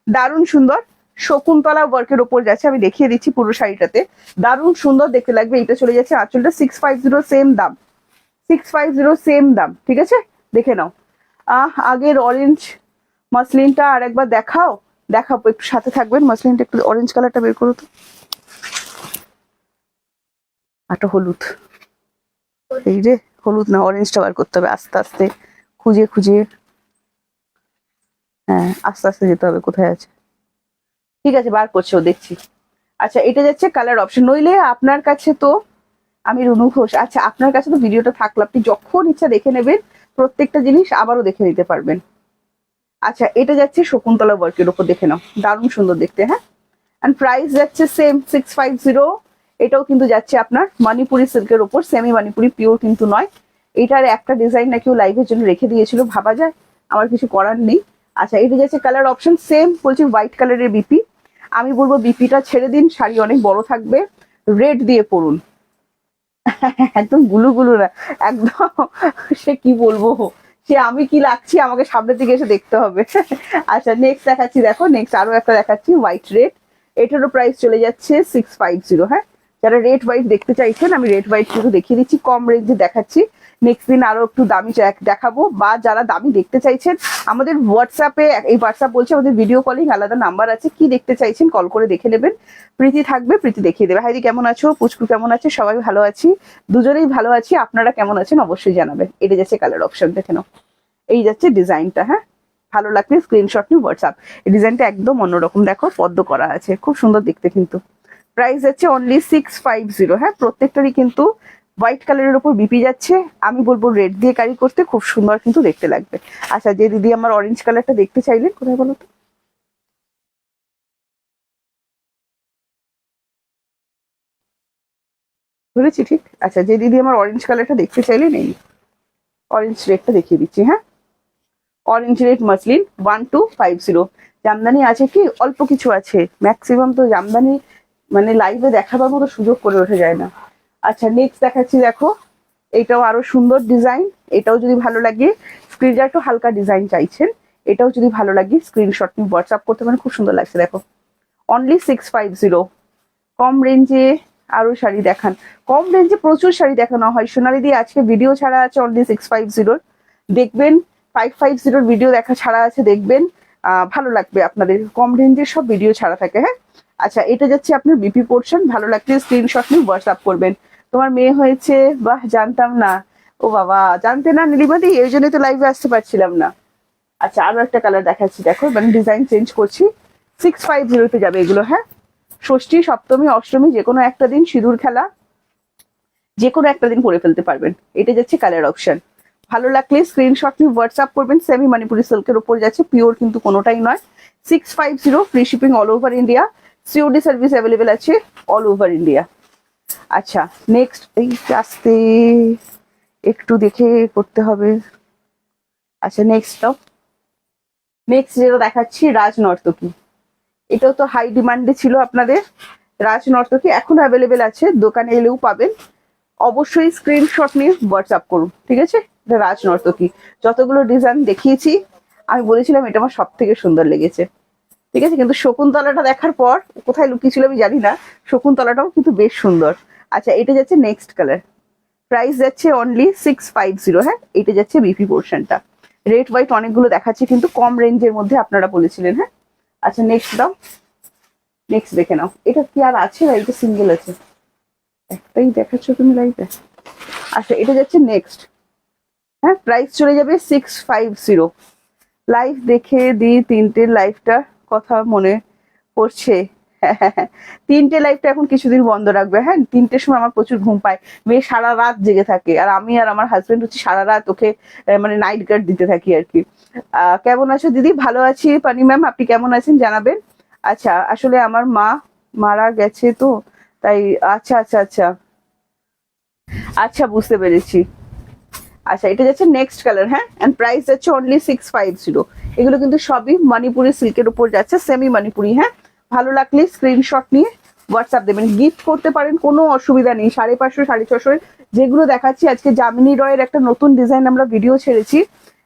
দারুণ সুন্দর। শকুন্তলা ওয়ার্কের ওপর যাচ্ছে, আমি দেখিয়ে দিচ্ছি পুরো শাড়িটাতে, দারুণ সুন্দর দেখতে লাগবে। এটা চলে যাচ্ছে আঁচলটা, 650 সেম দাম, 650 সেম দাম, ঠিক আছে? দেখে নাও। আগের অরেঞ্জ মসলিনটা আর একবার দেখাও, দেখাবো, একটু সাথে থাকবেন। মসলিনটা একটু অরেঞ্জ কালারটা বের করো তো। একটা হলুদ, এই রে হলুদ না, অরেঞ্জটা বার করতে হবে আস্তে আস্তে, খুঁজে খুঁজে, হ্যাঁ আস্তে আস্তে যেতে হবে, কোথায় আছে, ঠিক আছে বার করছে ও, দেখছি। আচ্ছা এটা যাচ্ছে কালার অপশন। নইলে আপনার কাছে তো, আমি রুনু ঘোষ, আচ্ছা আপনার কাছে তো ভিডিওটা থাকলো, আপনি যখন ইচ্ছা দেখে নেবেন, প্রত্যেকটা জিনিস আবারও দেখে নিতে পারবেন। আচ্ছা এটা যাচ্ছে শকুন্তলা ওয়ার্কের উপর, দেখে নাও, দারুণ সুন্দর দেখতে। হ্যাঁ এন্ড প্রাইস যাচ্ছে সেম 650। এটাও কিন্তু যাচ্ছে আপনার মণিপুরি সিল্কের উপর, সেমি মণিপুরি, পিওর কিন্তু নয়। এটার একটা ডিজাইন নাকি ও লাইভের জন্য রেখে দিয়েছিল, ভাবা যায়, আমার কিছু করার নেই। আচ্ছা এটা যাচ্ছে কালার অপশন, সেম বলছি হোয়াইট কালারের বিপি। আমি বলবো বিপিটা ছেড়ে দিন, শাড়ি অনেক বড় থাকবে, রেড দিয়ে পরুন। একদম গুলু গুলু না, একদম সে কি বলবো, সে আমি কি লাগছি আমাকে সামনের দিকে এসে দেখতে হবে। আচ্ছা নেক্সট দেখাচ্ছি, দেখো নেক্সট আরো একটা দেখাচ্ছি হোয়াইট রেড। এটারও প্রাইস চলে যাচ্ছে 650। হ্যাঁ যারা রেড হোয়াইট দেখতে চাইছেন আমি রেড হোয়াইট শুধু দেখিয়ে দিচ্ছি, কম রেঞ্জে দেখাচ্ছি। নেক্সট দিন আরো একটু দামি দেখাবো, বা যারা দামি দেখতে চাইছেন আমাদের হোয়াটসঅ্যাপে, এই হোয়াটসঅ্যাপ বলছে আমাদের ভিডিও কলিং আলাদা নাম্বার আছে, কি দেখতে চাইছেন কল করে দেখে নেবেন। প্রীতি থাকবে, প্রীতি দেখিয়ে দেবে। হাইদি কেমন আছো, পুচকু কেমন আছে, সবাই ভালো আছি, দুজনেই ভালো আছি। আপনারা কেমন আছেন অবশ্যই জানাবেন। এটা যাচ্ছে কালার অপশন, দেখে নাও, এই যাচ্ছে ডিজাইনটা। হ্যাঁ, ভালো লাগলে স্ক্রিনশট নিয়ে হোয়াটসঅ্যাপ। এই ডিজাইনটা একদম অন্যরকম, দেখো পদ্ম করা আছে, খুব সুন্দর দেখতে কিন্তু। প্রাইস যাচ্ছে অনলি 650। হ্যাঁ, প্রত্যেকটারই কিন্তু হোয়াইট কালারের উপর বিপি যাচ্ছে। আমি বলবো রেড দিয়ে ক্যারি করতে খুব সুন্দর কিন্তু দেখতে লাগবে। আচ্ছা, যে দিদি আমার অরেঞ্জ কালারটা দেখতে চাইলেন, কোথায় বলো তো, বুঝেছি ঠিক। আচ্ছা, যে দিদি আমার অরেঞ্জ কালারটা দেখতে চাইলেন, এই অরেঞ্জ রেডটা দেখিয়ে দিচ্ছি। হ্যাঁ, অরেঞ্জ রেড মাসলিন 1250। জামদানি আছে কি অল্প কিছু আছে, ম্যাক্সিমাম তো জামদানি মানে লাইভে দেখাবার মতো সুযোগ করে ওঠা যায় না। আচ্ছা, নেক্সট দেখাচ্ছি, দেখো এটাও আরো সুন্দর ডিজাইন। এটাও যদি ভালো লাগে, স্ক্রিনটা একটু হালকা ডিজাইন চাইছেন, এটাও যদি ভালো লাগে স্ক্রিনশট নিয়ে হোয়াটসঅ্যাপ করতে পারেন, খুব সুন্দর লাগছে দেখো। অনলি 650। কম রেঞ্জে আরো শাড়ি দেখান, কম রেঞ্জে প্রচুর শাড়ি দেখানো হয় সোনালি দিয়ে। আজকে ভিডিও ছাড়া আছে অনলি 650, দেখবেন 550 ভিডিও দেখা ছাড়া আছে, দেখবেন ভালো লাগবে আপনাদের। কম রেঞ্জের সব ভিডিও ছাড়া থাকে। হ্যাঁ, আচ্ছা, এটা যাচ্ছে আপনার বিপি পোর্শন, ভালো লাগলে স্ক্রিনশট নিয়ে হোয়াটসঅ্যাপ করবেন। তোমার মেয়ে হয়েছে, বাহ জানতাম না। ও বাবা, জানতে না নীলিমাদি, এই জন্যই তো লাইভে আসতে পারছিলাম না। আচ্ছা, আরো একটা কালার দেখাচ্ছি, দেখো মানে ডিজাইন চেঞ্জ করছি। 650 যাবে এগুলো। হ্যাঁ, ষষ্ঠী সপ্তমী অষ্টমী যে কোনো একটা দিন, সিঁদুর খেলা যে কোনো একটা দিন পরে ফেলতে পারবেন। এটা যাচ্ছে কালার অপশন, ভালো লাগলে স্ক্রিনশট নিয়ে হোয়াটসঅ্যাপ করবেন। সেমি মণিপুরি সিল্কের উপর যাচ্ছে, পিওর কিন্তু কোনোটাই নয়। 650, free shipping all over India, COD service available আছে অল ওভার ইন্ডিয়া। আচ্ছা, নেক্সট এই আসতে একটু দেখে করতে হবে। আচ্ছা, নেক্সট যেটা দেখাচ্ছি রাজ নর্তকী, এটাও তো হাই ডিমান্ডে ছিল আপনাদের। রাজ নর্তকী এখন অ্যাভেলেবেল আছে, দোকানে এলেও পাবেন। অবশ্যই স্ক্রিনশট নিয়ে হোয়াটসঅ্যাপ করুন, ঠিক আছে। এটা রাজ নর্তকী, যতগুলো ডিজাইন দেখিয়েছি আমি বলেছিলাম এটা আমার সব থেকে সুন্দর লেগেছে, ঠিক আছে। কিন্তু শকুন্তলাটা দেখার পর কোথায় লুকিয়েছিল আমি জানি না, শকুন্তলাটাও কিন্তু বেশ সুন্দর। আচ্ছা, এটা যাচ্ছে নেক্সট কালার, প্রাইস যাচ্ছে অনলি 650। হ্যাঁ, এটা যাচ্ছে বিপি পোর্শনটা। রেড হোয়াইট অনেকগুলো দেখাচ্ছি কিন্তু কম রেঞ্জের মধ্যে, আপনারা বলেছিলেন। হ্যাঁ, আচ্ছা নেক্সট দাও, নেক্সট দেখে নাও। এটা কি আর আছে না, এটা সিঙ্গেল আছে, একটাই দেখাচ্ছ তুমি লাইভে। আচ্ছা, এটা যাচ্ছে নেক্সট। হ্যাঁ, প্রাইস চলে যাবে 650। লাইভ দেখে দিই তিনটে, লাইভটা কথা মনে পড়ছে। তিনটে লাইভটা এখন কিছুদিন বন্ধ রাখবে। হ্যাঁ, তিনটের সময় আমার প্রচুর ঘুম পায়, মেয়ে সারা রাত জেগে থাকে, আর আমি আর আমার হাজবেন্ড হচ্ছে সারা রাত ওকে মানে নাইট গার্ড দিতে থাকি আর কি। কেমন আছো দিদি? ভালো আছি পানি ম্যাম, আপনি কেমন আছেন জানাবেন। আচ্ছা, আসলে আমার মা মারা গেছে তো তাই। আচ্ছা আচ্ছা আচ্ছা আচ্ছা, বুঝতে পেরেছি। আচ্ছা, এটা যাচ্ছে নেক্সট কালার। হ্যাঁ, এন্ড প্রাইস যাচ্ছে অনলি 650। এগুলো কিন্তু সবই মণিপুরি সিল্কের উপর যাচ্ছে, সেমি মণিপুরি। হ্যাঁ, ভালো লাগলে স্ক্রিনশট নিয়ে হোয়াটসঅ্যাপ দেবেন, গিফট করতে পারেন, কোনো অসুবিধা নেই। 550 650 যেগুলো দেখাচ্ছি আজকে, যামিনী রয়ের একটা নতুন ডিজাইন আমরা ভিডিও ছেড়েছি,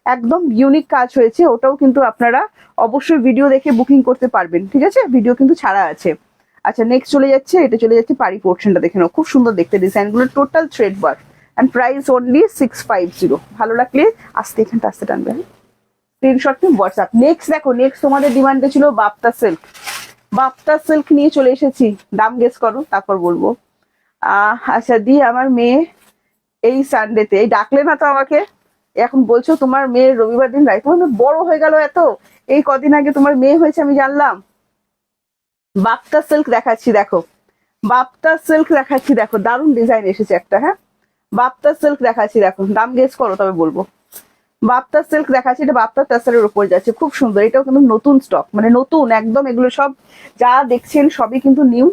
একদম ইউনিক কাজ হয়েছে, ওটাও কিন্তু আপনারা অবশ্যই ভিডিও দেখে বুকিং করতে পারবেন, ঠিক আছে। ভিডিও কিন্তু ছাড়া আছে। আচ্ছা, নেক্সট চলে যাচ্ছে, এটা চলে যাচ্ছে পাড়ি পোর্শনটা, দেখে নাও খুব সুন্দর দেখতে ডিজাইনগুলো, total thread work and price only 650। ভালো লাগলে আস্তে এখানটা আস্তে টানবে, স্ক্রিনশট নিয়ে হোয়াটসঅ্যাপ। নেক্সট দেখো, নেক্সট তোমাদের ডিমান্ডে ছিল বাপ্তা সিল্ক। বাপ্তা সিল্ক নিয়ে চলে এসেছি, দাম গেস করো তারপর বলবো। আচ্ছা দি, আমার মেয়ে এই সানডেতে, এই ডাকলে না তো আমাকে, এখন বলছো তোমার মেয়ের রবিবার দিন রাইট, বড় হয়ে গেল এত, এই কদিন আগে তোমার মেয়ে হয়েছে আমি জানলাম। বাপ্তা সিল্ক দেখাচ্ছি দেখো, বাপ্তা সিল্ক দেখাচ্ছি দেখো, দারুণ ডিজাইন এসেছে একটা। হ্যাঁ, বাপ্তা সিল্ক দেখাচ্ছি দেখো, দাম গেস করো তবে বলবো। বাপ্তা সিল্ক দেখাচ্ছি, এটা বাপ্তা টাসারের উপর যাচ্ছে, খুব সুন্দর। এটাও কিন্তু নতুন স্টক, মানে নতুন একদম, এগুলো সব যা দেখছেন সবই কিন্তু নিউ,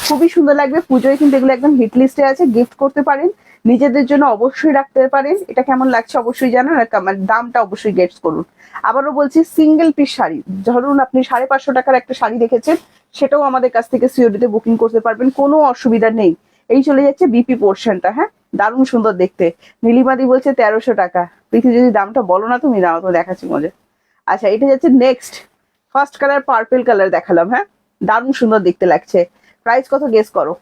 খুবই সুন্দর লাগবে। পুজোয় কিন্তু এগুলো একদম হিট লিস্টে আছে, গিফট করতে পারেন, নিজেদের জন্য অবশ্যই রাখতে পারেন। এটা কেমন লাগছে অবশ্যই জানান, আর দামটা অবশ্যই গেস করুন। আবারও বলছি, সিঙ্গেল পিস শাড়ি, ধরুন আপনি 550 টাকার একটা শাড়ি দেখেছেন, সেটাও আমাদের কাছ থেকে সিওডিতে বুকিং করতে পারবেন, কোনো অসুবিধা নেই। এই চলে যাচ্ছে বিপি পোর্শনটা। হ্যাঁ, দারুণ সুন্দর দেখতে। নীলিমাদি বলছে 1300 টাকা। প্রীতি যদি দামটা বলো না তুমি, দাও তো দেখাচ্ছি মজা। আচ্ছা, এটা যাচ্ছে next, first colour purple colour দেখালাম। হ্যাঁ, দারুণ সুন্দর দেখতে লাগছে। প্রাইস কত গেস করো?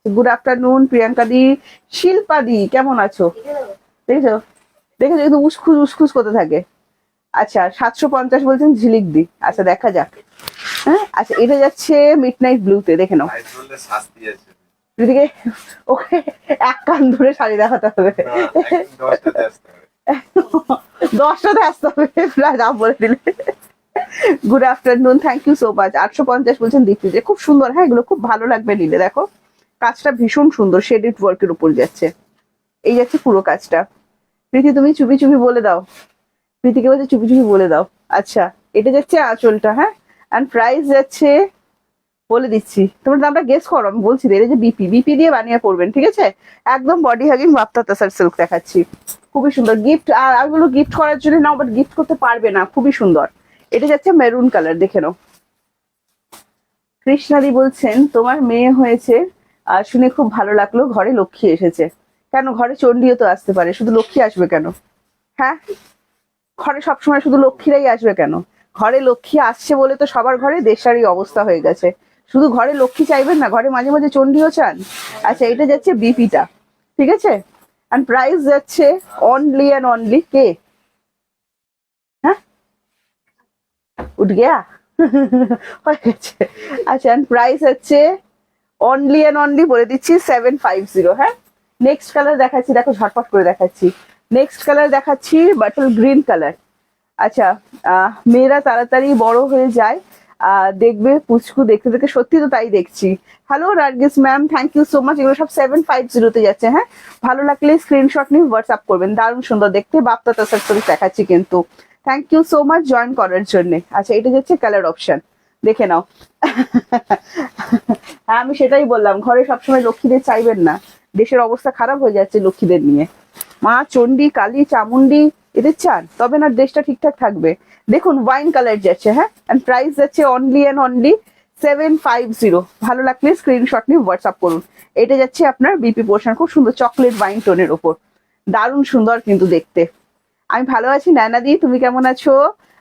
গুড আফটারনুন প্রিয়াঙ্কা দি, শিল্পা দি কেমন আছো? দেখেছো দেখেছো কিন্তু উসখুস উসখুস করতে থাকে। আচ্ছা 750 বলছেন ঝিলিক দি, আচ্ছা দেখা যাক। হ্যাঁ আচ্ছা এটা যাচ্ছে মিড নাইট ব্লুতে, দেখে নাও। দিদিকে ওকে এক কান ধরে শাড়ি দেখাতে হবে, 10টাতে আসতে হবে, প্রায় দাম বলে দিলে। Good afternoon, thank you so much. 850 বলছেন দীপ্তি, যে খুব সুন্দর, হ্যাঁ এগুলো খুব ভালো লাগবে নিলে। দেখো কাজটা ভীষণ সুন্দর, শেডেড ওয়ার্কের উপর যাচ্ছে, এই যাচ্ছে পুরো কাজটা। প্রীতি তুমি চুপি চুপি বলে দাও, প্রীতিকে বলছে চুপি চুপি বলে দাও। আচ্ছা এটা যাচ্ছে আঁচলটা, হ্যাঁ অ্যান্ড প্রাইস যাচ্ছে বলে দিচ্ছি, তোমরা দামটা গেস করো, আমি বলছি এটা যে বিপি, বিপি দিয়ে বানিয়ে পড়বেন, ঠিক আছে? একদম বডি হাগিং বাপ্তা তাসার সিল্ক দেখাচ্ছি, খুবই সুন্দর গিফট। আর ওগুলো গিফট করার জন্য নাও, বাট গিফট করতে পারবে না, খুবই সুন্দর। এটা যাচ্ছে মেরুন কালার, দেখে নাও। কৃষ্ণাদি বলছেন তোমার মেয়ে হয়েছে, শুনে খুব ভালো লাগলো, ঘরে লক্ষ্মী এসেছে। কেন, ঘরে চণ্ডীও তো আসতে পারে, শুধু লক্ষ্মী আসবে কেন? হ্যাঁ ঘরে সবসময় শুধু লক্ষ্মীরাই আসবে কেন? ঘরে লক্ষ্মী আসছে বলে তো সবার ঘরে দেশারই অবস্থা হয়ে গেছে। শুধু ঘরে লক্ষ্মী চাইবেন না, ঘরে মাঝে মাঝে চণ্ডীও চান। আচ্ছা এটা যাচ্ছে বিপিটা, ঠিক আছে? এন্ড প্রাইস যাচ্ছে অনলি অ্যান্ড অনলি, কে হ্যাঁ উঠ গিয়া হয়ে গেছে। আচ্ছা এন্ড প্রাইস হচ্ছে অনলি অ্যান্ড অনলি বলে দিচ্ছি 750। হ্যাঁ নেক্সট কালার দেখাচ্ছি, দেখো ঝটপট করে দেখাচ্ছি। নেক্সট কালার দেখাচ্ছি বাটল গ্রিন কালার। আচ্ছা মেয়েরা তাড়াতাড়ি বড় হয়ে যায়, দেখবে পুচকু দেখতে দেখতে, সত্যি তো তাই দেখছি। Hello Nargis ma'am, thank you so much. এগুলো সব 750 যাচ্ছে। হ্যাঁ ভালো লাগলে স্ক্রিনশট নিয়ে হোয়াটসঅ্যাপ করবেন, দারুণ সুন্দর দেখতে, বাপ্তা তাসার ছবি দেখাচ্ছি কিন্তু। Thank you so much join করার জন্য। আচ্ছা এটা যাচ্ছে কালার অপশন, দেখে নাও। হ্যাঁ আমি সেটাই বললাম, ঘরে সবসময় লক্ষ্মীদের চাইবেন না, দেশের অবস্থা খারাপ হয়ে যাচ্ছে লক্ষ্মীদের নিয়ে। মা চণ্ডী কালী চামুন্ডি এদের চান, তবে না দেশটা ঠিকঠাক থাকবে। দেখুন ওয়াইন কালার যাচ্ছে, হ্যাঁ এন্ড প্রাইস যাচ্ছে অনলি অ্যান্ড অনলি 750। ভালো লাগলে স্ক্রিনশট নিয়ে হোয়াটসঅ্যাপ করুন। এটা যাচ্ছে আপনার বিপি পোর্শন, খুব সুন্দর চকলেট ওয়াইন টোনের ওপর, দারুণ সুন্দর কিন্তু দেখতে। আমি ভালো আছি নানা দি, তুমি কেমন আছো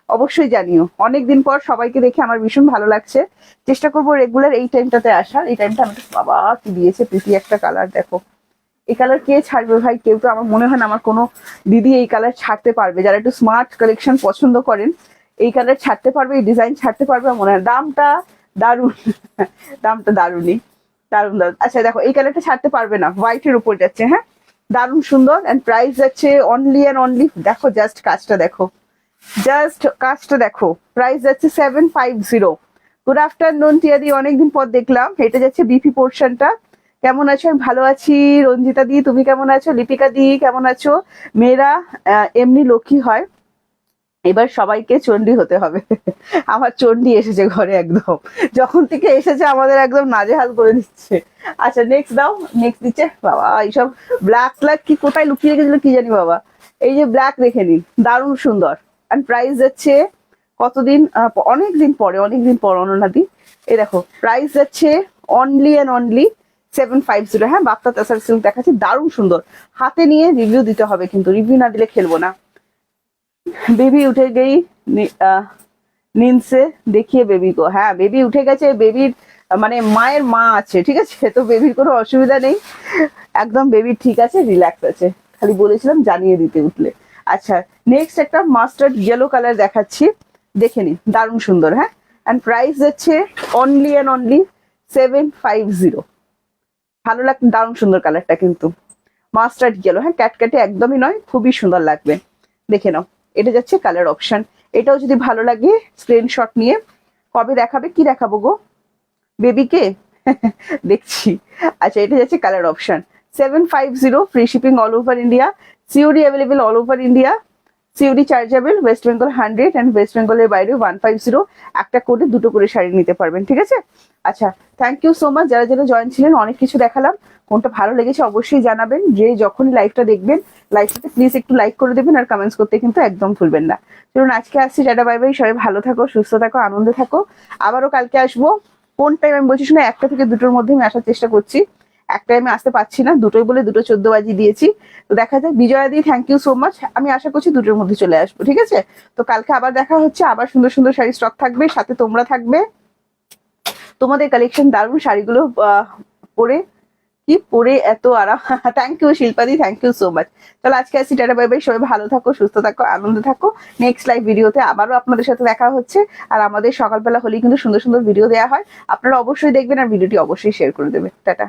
অবশ্যই জানিও। অনেকদিন পর সবাইকে দেখে আমার ভীষণ ভালো লাগছে, চেষ্টা করবো রেগুলার এই টাইমটাতে আসার। এই টাইমটা আমি, বাবা কি দিয়েছে প্রীতি একটা কালার, দেখো এই কালার কে ছাড়বে ভাই, কেউ তো, আমার মনে হয় না আমার কোনো দিদি এই কালার ছাড়তে পারবে। যারা একটু স্মার্ট কালেকশন পছন্দ করেন এই কালার ছাড়তে পারবে, এই ডিজাইন ছাড়তে পারবে মনে হয়। দামটা দারুণ, দামটা দারুণই, দারুণ দারুণ। আচ্ছা দেখো এই কালারটা ছাড়তে পারবে না, হোয়াইটের উপর যাচ্ছে, হ্যাঁ দারুণ সুন্দর। এন্ড প্রাইস যাচ্ছে অনলি অ্যান্ড অনলি, দেখো জাস্ট কাজটা দেখো, জাস্ট কাজটা দেখো, প্রাইস যাচ্ছে 750। গুড আফটারনুন টিয়াদি, অনেকদিন পর দেখলাম। এটা যাচ্ছে বিপি পোর্শনটা। কেমন আছো? আমি ভালো আছি। রঞ্জিতা দি তুমি কেমন আছো? লিপিকা দি কেমন আছো? মেয়েরা এমনি লক্ষ্মী হয়, এবার সবাইকে চণ্ডী হতে হবে। আমার চণ্ডী এসেছে ঘরে একদম, যখন থেকে এসেছে আমাদের একদম নাজেহাল করে দিচ্ছে। আচ্ছা নেক্সট দাও, নেক্সট দিচ্ছে। বাবা এইসব ব্ল্যাক ব্ল্যাক কি কোথায় লুকিয়ে রেখেছিল কি জানি বাবা। এই যে ব্ল্যাক দেখে নিন, দারুণ সুন্দর। অ্যান্ড প্রাইস যাচ্ছে কতদিন, অনেকদিন পরে, অনেকদিন পর অননাদি। এই দেখো প্রাইস যাচ্ছে অনলি অ্যান্ড অনলি 750। হ্যাঁ বাপ্তা তাসার সিল্ক দেখাচ্ছি, দারুণ সুন্দর। হাতে নিয়ে রিভিউ দিতে হবে কিন্তু, রিভিউ না দিলে খেলবো না। বেবি উঠে গেই नींद से দেখিয়ে বেবি গো, হ্যাঁ বেবি উঠে গেছে, বেবির মানে মায়ের মা আছে, ঠিক আছে? তো বেবির কোনো অসুবিধা নেই, একদম বেবি ঠিক আছে, রিল্যাক্স আছে, খালি বলেছিলাম জানিয়ে দিতে উঠলে। আচ্ছা নেক্সট একটা মাস্টার্ড ইয়েলো কালার দেখাচ্ছি, দেখে নিন দারুণ সুন্দর। হ্যাঁ অ্যান্ড প্রাইস যাচ্ছে অনলি অ্যান্ড অনলি 750। ভালো লাগবে, দারুণ সুন্দর কালারটা কিন্তু, মাস্টার্ড ইয়েলো, হ্যাঁ ক্যাটক্যাটে একদমই নয়, খুবই সুন্দর লাগবে, দেখে নাও। এটা যাচ্ছে কালার অপশন, এটাও যদি ভালো লাগে স্ক্রিনশট নিয়ে। কবে দেখাবে, কি দেখাবো গো বেবিকে? দেখছি। আচ্ছা এটা যাচ্ছে colour option 750, free shipping all over India, COD available all over India, COD chargeable, West Bengal 100 and West বেঙ্গলের বাইরে 150। একটা কোডে দুটো করে শাড়ি নিতে পারবেন, ঠিক আছে? আচ্ছা থ্যাংক ইউ সো মাচ যারা যারা জয়েন ছিলেন, অনেক কিছু দেখালাম, কোনটা ভালো লেগেছে অবশ্যই জানাবেন। যে যখনই লাইভটা দেখবেন লাইভটাতে প্লিজ একটু লাইক করে দেবেন, আর কমেন্টস করতে কিন্তু একদম ভুলবেন না। চলুন আজকে আসছি, টাটা বাই বাই, সবাই ভালো থাকো, সুস্থ থাকো, আনন্দে থাকো। আবারও কালকে আসবো, কোন টাইম আমি বলছি শুনে, 1টা থেকে 2টোর মধ্যে আমি আসার চেষ্টা করছি। এক টাইমে আসতে পারছি না, দুটোই বলে 2:14 বাজিয়ে দিয়েছি। তো দেখা যাক। বিজয়া দি থ্যাংক ইউ সো মাচ, আমি আশা করছি 2টোর মধ্যে চলে আসবো, ঠিক আছে? তো কালকে আবার দেখা হচ্ছে, আবার সুন্দর সুন্দর শাড়ি স্টক থাকবে, সাথে তোমরা থাকবে। তোমাদের কালেকশন দারুণ, শাড়িগুলো পরে কি পরে এত আরাম। থ্যাংক ইউ শিল্পাদি, থ্যাংক ইউ সো মাচ। তাহলে আজকে আসি, টাটা বাই বাই, সবাই ভালো থাকো, সুস্থ থাকো, আনন্দে থাকো। নেক্সট লাইভ ভিডিওতে আবারও আপনাদের সাথে দেখা হচ্ছে। আর আমাদের সকালবেলা হলেই কিন্তু সুন্দর সুন্দর ভিডিও দেওয়া হয়, আপনারা অবশ্যই দেখবেন আর ভিডিওটি অবশ্যই শেয়ার করে দেবেন। টাটা।